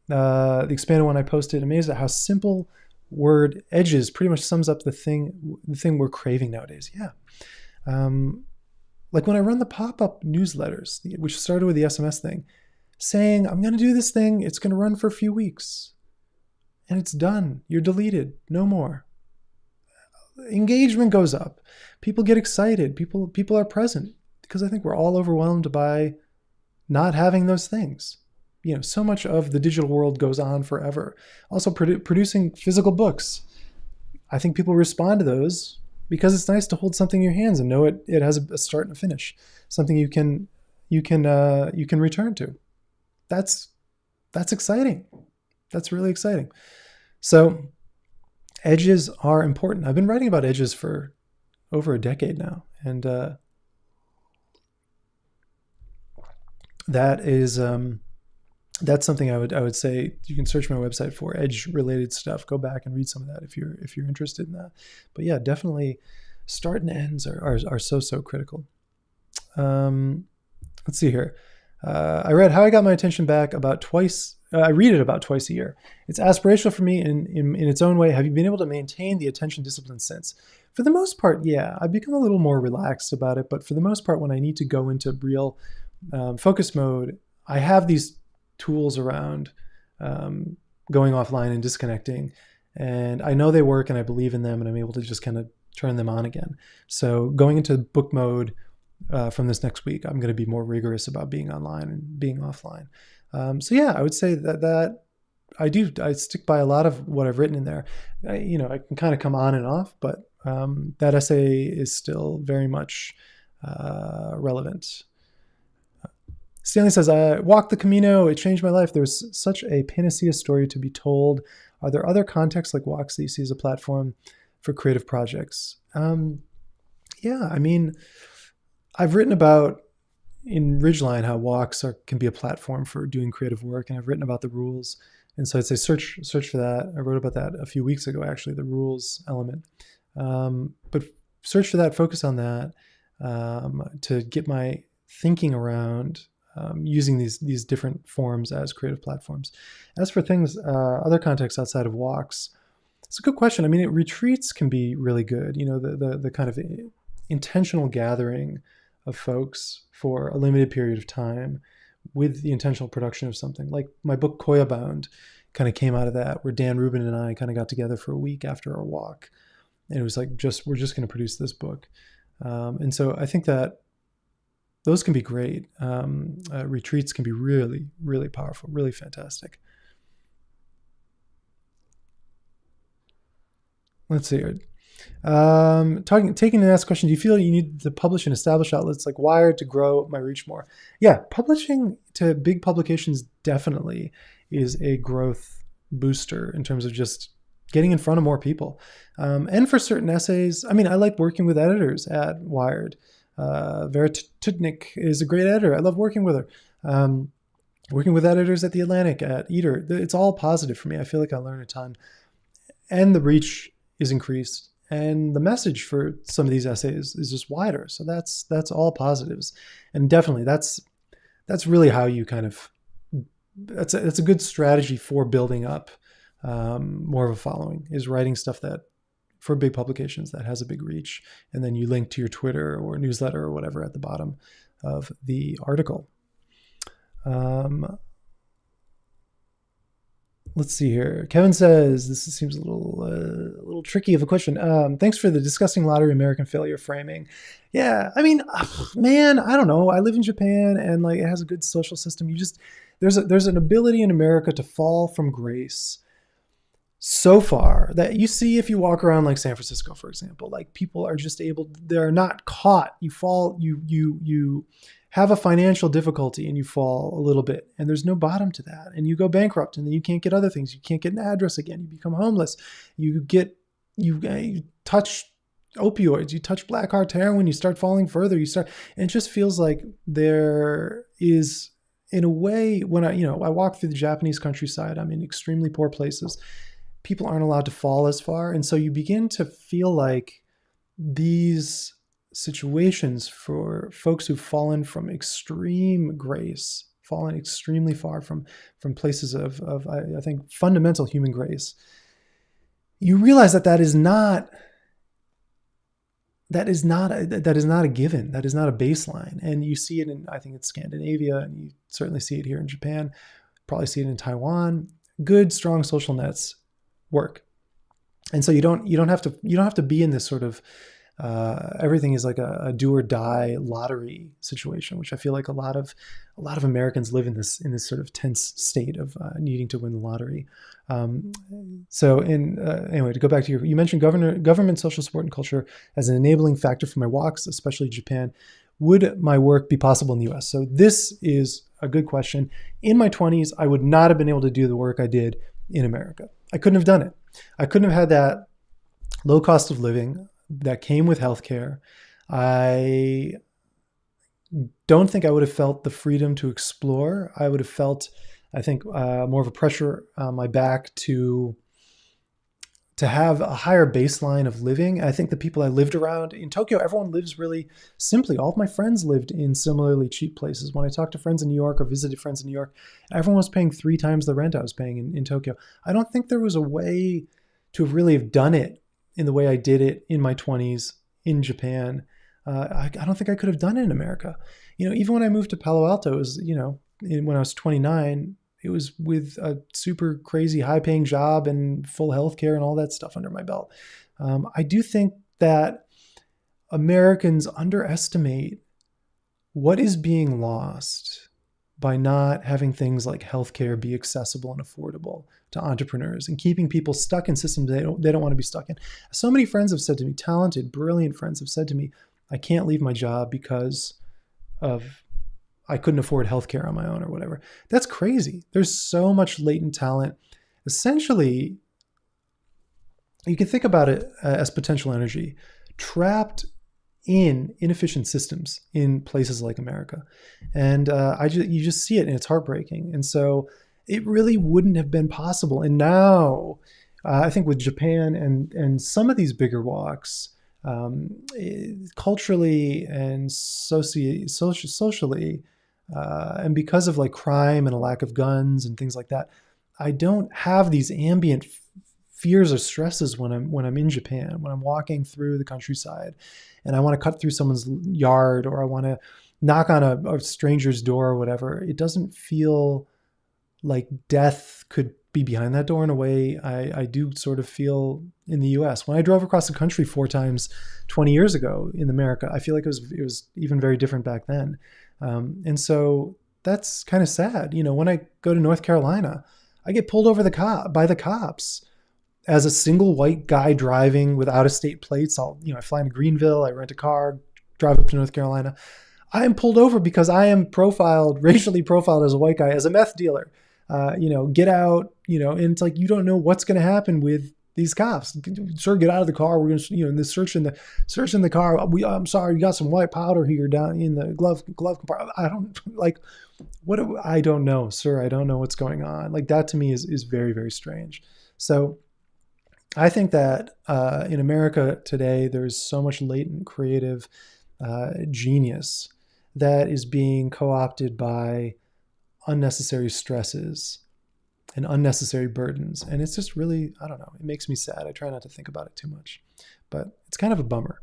the expanded one I posted. Amazed at how simple word edges pretty much sums up the thing we're craving nowadays. Yeah. Like when I run the pop-up newsletters, which started with the SMS thing, saying, I'm going to do this thing. It's going to run for a few weeks. And it's done. You're deleted. No more. Engagement goes up. People get excited. People are present, because I think we're all overwhelmed by not having those things. So much of the digital world goes on forever. Also, producing physical books. I think people respond to those because it's nice to hold something in your hands and know it has a start and a finish. Something you can return to. That's exciting. That's really exciting. So edges are important. I've been writing about edges for over a decade now. And that's something I would say you can search my website for edge related stuff. Go back and read some of that if you're interested in that. But yeah, definitely start and ends are so critical. Let's see here. I read How I Got My Attention Back about twice. I read it about twice a year. It's aspirational for me in its own way. Have you been able to maintain the attention discipline since? For the most part, yeah. I've become a little more relaxed about it, but for the most part, when I need to go into real focus mode, I have these tools around going offline and disconnecting. And I know they work and I believe in them, and I'm able to just kind of turn them on again. So going into book mode from this next week, I'm going to be more rigorous about being online and being offline. So yeah, I would say that I stick by a lot of what I've written in there. I can kind of come on and off, but that essay is still very much relevant. Stanley says, I walked the Camino. It changed my life. There's such a panacea story to be told. Are there other contexts like walks that you see as a platform for creative projects? Yeah, I mean, I've written about in Ridgeline how walks can be a platform for doing creative work, and I've written about the rules. And so I'd say search for that. I wrote about that a few weeks ago, actually, the rules element. But search for that, focus on that to get my thinking around using these different forms as creative platforms. As for things, other contexts outside of walks, it's a good question. I mean, retreats can be really good. The kind of intentional gathering of folks for a limited period of time with the intentional production of something. Like my book Koya Bound kind of came out of that, where Dan Rubin and I kind of got together for a week after our walk. And it was like, we're just going to produce this book. And so I think that those can be great. Retreats can be really, really powerful, really fantastic. Let's see here. Taking the next question, do you feel you need to publish in established outlets like Wired to grow my reach more? Yeah, publishing to big publications definitely is a growth booster in terms of just getting in front of more people. And for certain essays, I mean, I like working with editors at Wired. Vera Tudnik is a great editor. I love working with her. Working with editors at The Atlantic, at Eater, it's all positive for me. I feel like I learn a ton. And the reach is increased. And the message for some of these essays is just wider. So that's all positives. And definitely that's really how you kind of, that's a good strategy for building up more of a following, is writing stuff that for big publications that has a big reach. And then you link to your Twitter or newsletter or whatever at the bottom of the article. Let's see here. Kevin says, this seems a little tricky of a question. Thanks for the discussing lottery American failure framing. Yeah, I mean, man, I don't know. I live in Japan and like it has a good social system. There's an ability in America to fall from grace so far that you see if you walk around like San Francisco, for example, like people are just they're not caught. You fall, you have a financial difficulty and you fall a little bit and there's no bottom to that. And you go bankrupt and then you can't get other things. You can't get an address again. You become homeless. You touch opioids, you touch black heart heroin, you start falling further. And it just feels like there is, in a way, when I walk through the Japanese countryside, I'm in extremely poor places. People aren't allowed to fall as far. And so you begin to feel like these situations for folks who've fallen from extreme grace, fallen extremely far from places of I think fundamental human grace, you realize that is not a given. That is not a baseline. And you see it in, I think it's Scandinavia, and you certainly see it here in Japan, probably see it in Taiwan. Good, strong social nets work. And so you don't have to be in this sort of everything is like a do or die lottery situation, which I feel like a lot of Americans live in this sort of tense state of needing to win the lottery. Anyway, to go back to you mentioned government, social support, and culture as an enabling factor for my walks, especially Japan. Would my work be possible in the US? So this is a good question. In my 20s, I would not have been able to do the work I did in America. I couldn't have done it. I couldn't have had that low cost of living that came with healthcare. I don't think I would have felt the freedom to explore. I would have felt, I think, more of a pressure on my back to have a higher baseline of living. I think the people I lived around in Tokyo, everyone lives really simply. All of my friends lived in similarly cheap places. When I talked to friends in New York or visited friends in New York, everyone was paying 3 times the rent I was paying in Tokyo. I don't think there was a way to really have done it in the way I did it in my 20s in Japan. I don't think I could have done it in America. Even when I moved to Palo Alto, it was, when I was 29, it was with a super crazy high paying job and full healthcare and all that stuff under my belt. I do think that Americans underestimate what is being lost by not having things like healthcare be accessible and affordable to entrepreneurs and keeping people stuck in systems they don't want to be stuck in. So many friends have said to me, talented, brilliant friends have said to me, I can't leave my job because of I couldn't afford healthcare on my own or whatever. That's crazy. There's so much latent talent. Essentially, you can think about it as potential energy trapped in inefficient systems in places like America. And you just see it and it's heartbreaking. And so it really wouldn't have been possible. And now I think with Japan and some of these bigger walks, culturally and socially, and because of like crime and a lack of guns and things like that, I don't have these ambient fears or stresses when I'm in Japan, when I'm walking through the countryside and I want to cut through someone's yard or I want to knock on a stranger's door or whatever. It doesn't feel like death could be behind that door in a way I do sort of feel in the US. When I drove across the country 4 times 20 years ago in America, I feel like it was even very different back then. And so that's kind of sad. You know, when I go to North Carolina, I get pulled over by the cops as a single white guy driving with out-of-state plates. I fly into Greenville, I rent a car, drive up to North Carolina. I am pulled over because I am racially profiled as a white guy, as a meth dealer. Get out, and it's like, you don't know what's going to happen with these cops. Sir, get out of the car. We're going to, search in the car. I'm sorry, you got some white powder here down in the glove compartment. I don't I don't know, sir. I don't know what's going on. Like, that to me is very, very strange. So I think that in America today, there's so much latent creative genius that is being co-opted by unnecessary stresses and unnecessary burdens. And it's just really, I don't know, it makes me sad. I try not to think about it too much, but it's kind of a bummer.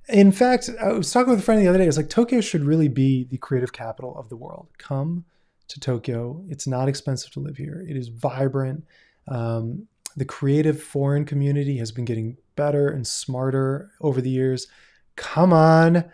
In fact, I was talking with a friend the other day. It's like, Tokyo should really be the creative capital of the world. Come to Tokyo. It's not expensive to live here. It is vibrant. The creative foreign community has been getting better and smarter over the years. Come on.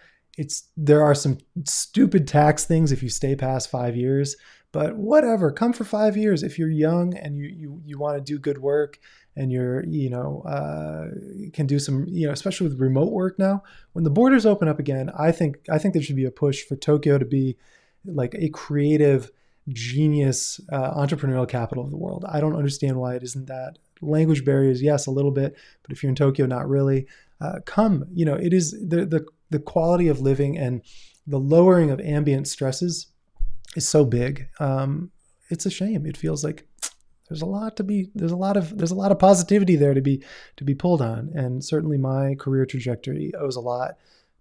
There are some stupid tax things if you stay past 5 years, but whatever, come for 5 years. If you're young and you want to do good work and you're, can do some, especially with remote work now, when the borders open up again, I think there should be a push for Tokyo to be like a creative genius entrepreneurial capital of the world. I don't understand why it isn't that. Language barriers, yes, a little bit, but if you're in Tokyo, not really. Come, it is the quality of living and the lowering of ambient stresses is so big. It's a shame. It feels like there's a lot of positivity there to be pulled on. And certainly my career trajectory owes a lot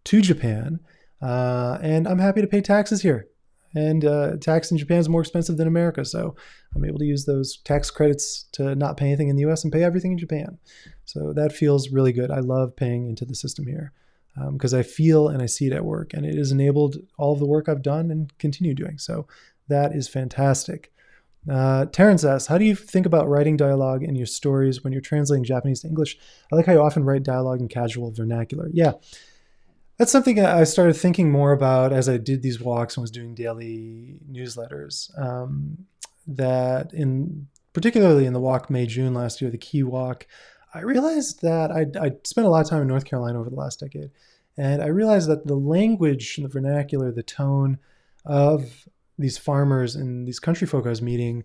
to Japan. And I'm happy to pay taxes here. And tax in Japan is more expensive than America. So I'm able to use those tax credits to not pay anything in the US and pay everything in Japan. So that feels really good. I love paying into the system here because I feel and I see it at work. And it has enabled all of the work I've done and continue doing. So that is fantastic. Terrence asks, how do you think about writing dialogue in your stories when you're translating Japanese to English? I like how you often write dialogue in casual vernacular. Yeah. That's something I started thinking more about as I did these walks and was doing daily newsletters. Particularly in the walk May-June last year, the Key Walk, I realized that I spent a lot of time in North Carolina over the last decade. And I realized that the language and the vernacular, the tone of these farmers and these country folk I was meeting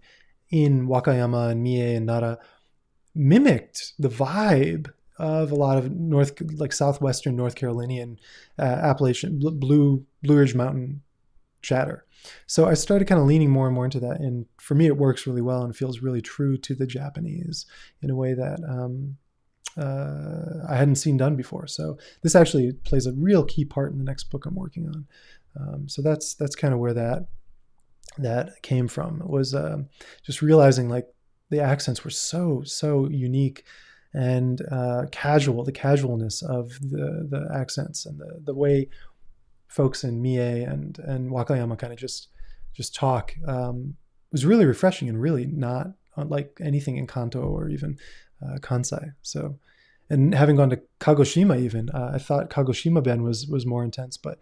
in Wakayama and Mie and Nara mimicked the vibe of a lot of southwestern North Carolinian Appalachian Blue Ridge Mountain chatter. So I started kind of leaning more and more into that. And for me, it works really well and feels really true to the Japanese in a way that I hadn't seen done before. So this actually plays a real key part in the next book I'm working on. So that's kind of where that came from. It was just realizing like the accents were so unique and the casualness of the accents and the way folks in Mie and Wakayama kind of just talk was really refreshing and really not like anything in Kanto or even Kansai. So And having gone to Kagoshima, even I thought Kagoshima Ben was more intense, but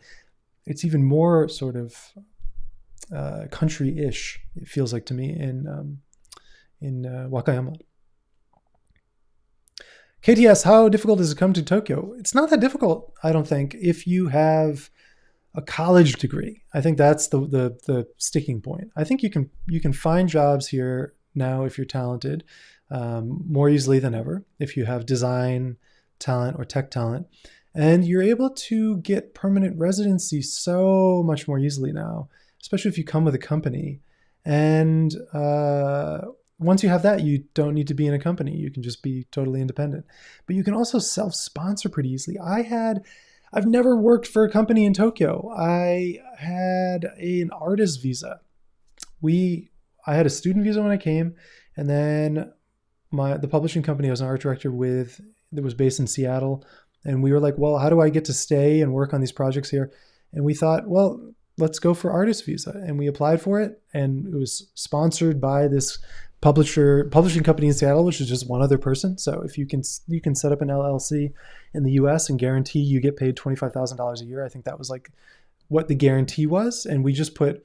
it's even more sort of country-ish. It feels like to me in Wakayama. KTS, how difficult is it to come to Tokyo? It's not that difficult, I don't think, if you have a college degree. I think that's the sticking point. I think you can find jobs here now if you're talented more easily than ever, if you have design talent or tech talent. And you're able to get permanent residency so much more easily now, especially if you come with a company. And once you have that, you don't need to be in a company. You can just be totally independent. But you can also self-sponsor pretty easily. I've never worked for a company in Tokyo. I had an artist visa. I had a student visa when I came, and then the publishing company I was an art director with that was based in Seattle. And we were like, well, how do I get to stay and work on these projects here? And we thought, well, let's go for artist visa. And we applied for it, and it was sponsored by this publishing company in Seattle, which is just one other person. So if you can set up an LLC in the US and guarantee you get paid $25,000 a year. I think that was like what the guarantee was. And we just put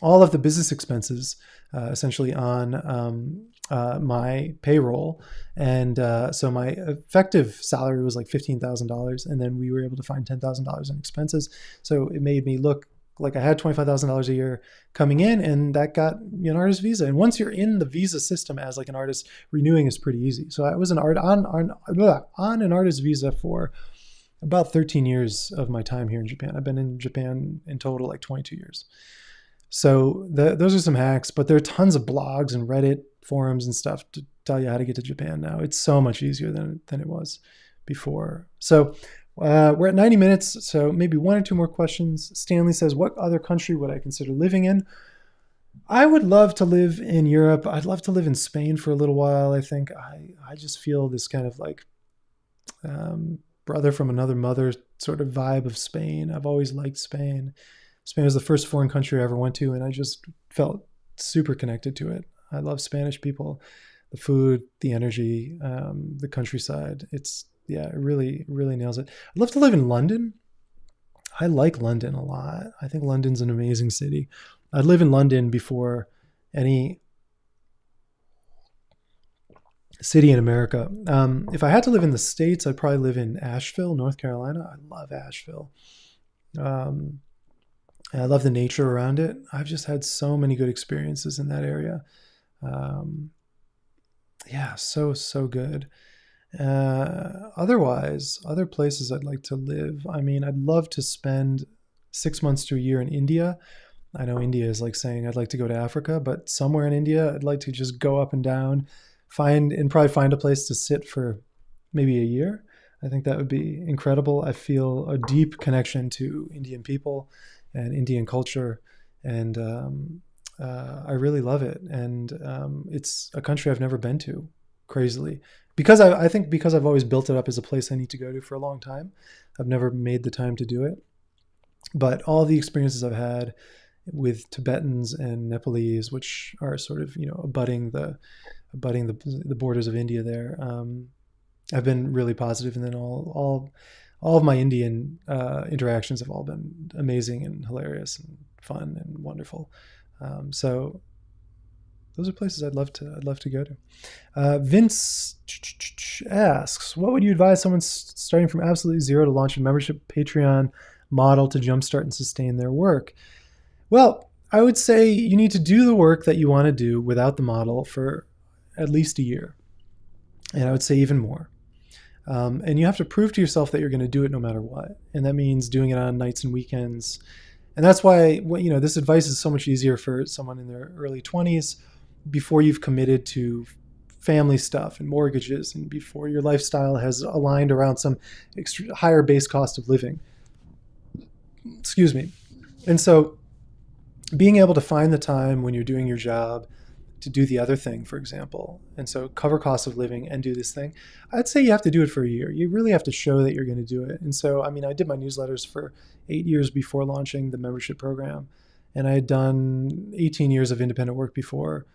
all of the business expenses essentially on my payroll. And so my effective salary was like $15,000. And then we were able to find $10,000 in expenses. So it made me look like I had $25,000 a year coming in, and that got me an artist visa. And once you're in the visa system as like an artist, renewing is pretty easy. So I was on an artist visa for about 13 years of my time here in Japan. I've been in Japan in total like 22 years. So those are some hacks, but there are tons of blogs and Reddit forums and stuff to tell you how to get to Japan now. It's so much easier than it was before. So we're at 90 minutes, so maybe one or two more questions. Stanley says, what other country would I consider living in? I would love to live in Europe. I'd love to live in Spain for a little while. I think I just feel this kind of like brother from another mother sort of vibe of Spain. I've always liked Spain. Spain was the first foreign country I ever went to, and I just felt super connected to it. I love Spanish people, the food, the energy, the countryside. It really, really nails it. I'd love to live in London. I like London a lot. I think London's an amazing city. I'd live in London before any city in America. If I had to live in the States, I'd probably live in Asheville, North Carolina. I love Asheville. I love the nature around it. I've just had so many good experiences in that area. So good. Otherwise, other places I'd like to live. I mean, I'd love to spend 6 months to a year in India. I know India is like saying I'd like to go to Africa, but somewhere in India, I'd like to just go up and down, probably find a place to sit for maybe a year. I think that would be incredible. I feel a deep connection to Indian people and Indian culture, and I really love it. And it's a country I've never been to, crazily. Because I think because I've always built it up as a place I need to go to for a long time, I've never made the time to do it. But all the experiences I've had with Tibetans and Nepalese, which are sort of abutting the borders of India there, have been really positive. And then all of my Indian interactions have all been amazing and hilarious and fun and wonderful. So those are places I'd love to go to. Vince asks, what would you advise someone starting from absolutely zero to launch a membership Patreon model to jumpstart and sustain their work? Well, I would say you need to do the work that you want to do without the model for at least a year. And I would say even more. And you have to prove to yourself that you're going to do it no matter what. And that means doing it on nights and weekends. And that's why this advice is so much easier for someone in their early 20s, before you've committed to family stuff and mortgages, and before your lifestyle has aligned around some higher base cost of living. Excuse me. And so being able to find the time when you're doing your job to do the other thing, for example, and so cover costs of living and do this thing, I'd say you have to do it for a year. You really have to show that you're going to do it. And so, I did my newsletters for 8 years before launching the membership program, and I had done 18 years of independent work before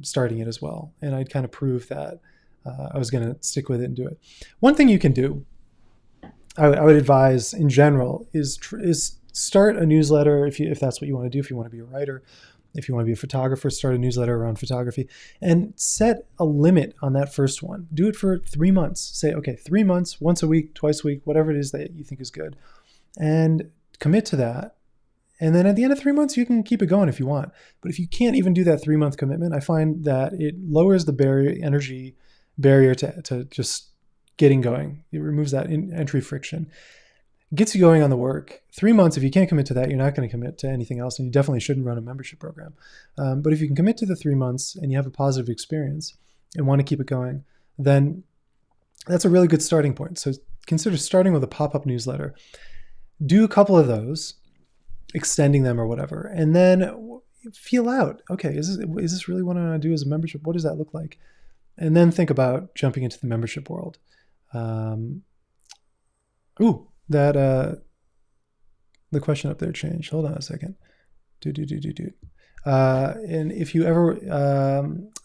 starting it as well. And I'd kind of proved that I was going to stick with it and do it. One thing you can do, I would advise in general, is start a newsletter if that's what you want to do. If you want to be a writer, if you want to be a photographer, start a newsletter around photography and set a limit on that first one. Do it for 3 months. Say, okay, 3 months, once a week, twice a week, whatever it is that you think is good, and commit to that. And then at the end of 3 months, you can keep it going if you want. But if you can't even do that 3-month commitment, I find that it lowers the energy barrier to just getting going. It removes that entry friction. Gets you going on the work. 3 months, if you can't commit to that, you're not going to commit to anything else, and you definitely shouldn't run a membership program. But if you can commit to the 3 months and you have a positive experience and want to keep it going, then that's a really good starting point. So consider starting with a pop-up newsletter. Do a couple of those, extending them or whatever, and then feel out, okay, is this really what I want to do as a membership? What does that look like? And then think about jumping into the membership world. The question up there changed. Hold on a second. And if you ever,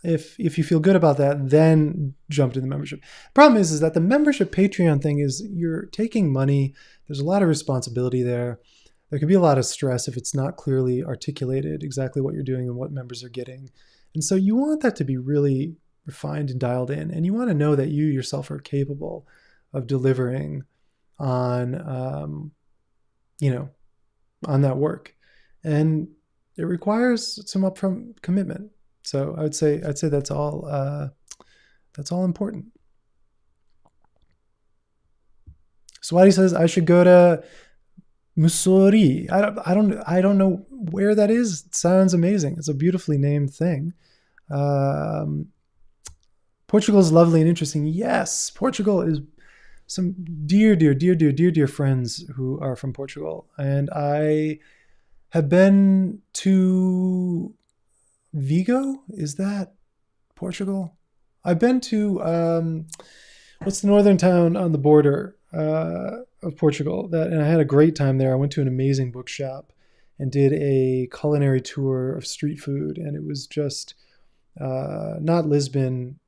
if you feel good about that, then jump to the membership. Problem is that the membership Patreon thing is you're taking money. There's a lot of responsibility there. There can be a lot of stress if it's not clearly articulated exactly what you're doing and what members are getting. And so you want that to be really refined and dialed in. And you want to know that you yourself are capable of delivering on, on that work. And it requires some upfront commitment. So I'd say that's all important. Swati says I should go to Musori. I don't know where that is. It sounds amazing. It's a beautifully named thing. Portugal is lovely and interesting. Yes, Portugal is some dear friends who are from Portugal, and I have been to Vigo. Is that Portugal? I've been to what's the northern town on the border of Portugal? And I had a great time there. I went to an amazing bookshop and did a culinary tour of street food, and it was just not Lisbon,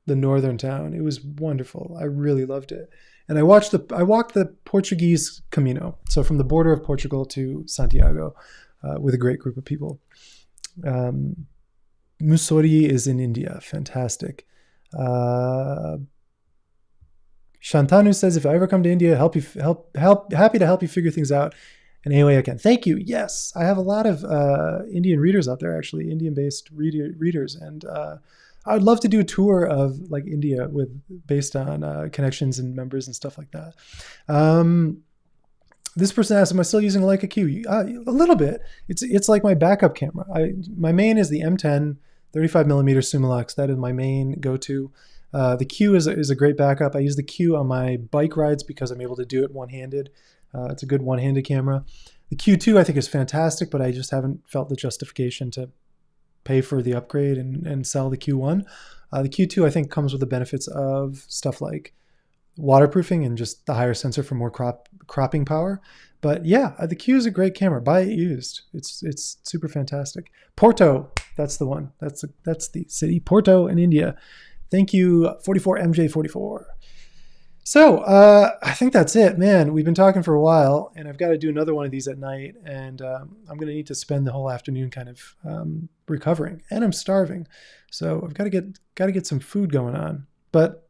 the northern town. It was wonderful. I really loved it. And I walked the Portuguese Camino, so from the border of Portugal to Santiago, with a great group of people. Musori is in India. Fantastic. Shantanu says, if I ever come to India, happy to help you figure things out in any way I can. Thank you. Yes, I have a lot of Indian readers out there, actually, Indian-based readers, and I would love to do a tour of like India based on connections and members and stuff like that. This person asked, am I still using a Leica Q? A little bit. It's like my backup camera. My main is the M10 35mm Summilux. That is my main go-to. The Q is a great backup. I use the Q on my bike rides because I'm able to do it one-handed. It's a good one-handed camera. The Q2 I think is fantastic, but I just haven't felt the justification to pay for the upgrade and sell the Q1. The Q2 I think comes with the benefits of stuff like waterproofing and just the higher sensor for more cropping power. But yeah, the Q is a great camera. Buy it used. It's super fantastic. Porto, that's the one. That's the city, Porto in India. Thank you, 44MJ44. So I think that's it, man. We've been talking for a while, and I've got to do another one of these at night, and I'm going to need to spend the whole afternoon kind of recovering, and I'm starving, so I've got to get some food going on. But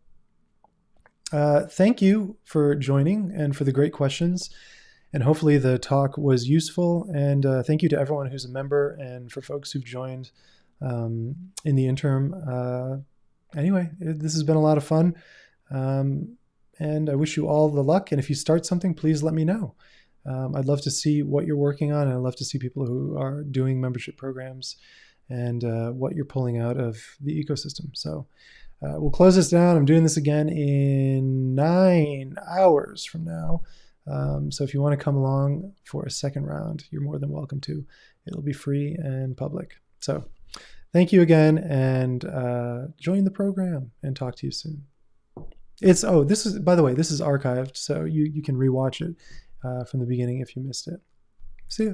thank you for joining and for the great questions, and hopefully the talk was useful. And thank you to everyone who's a member and for folks who've joined in the interim. Anyway, this has been a lot of fun. And I wish you all the luck. And if you start something, please let me know. I'd love to see what you're working on. And I'd love to see people who are doing membership programs and what you're pulling out of the ecosystem. So we'll close this down. I'm doing this again in 9 hours from now. So if you want to come along for a second round, you're more than welcome to. It'll be free and public. So thank you again, and join the program, and talk to you soon. This is, by the way, this is archived, so you can rewatch it from the beginning if you missed it. See ya.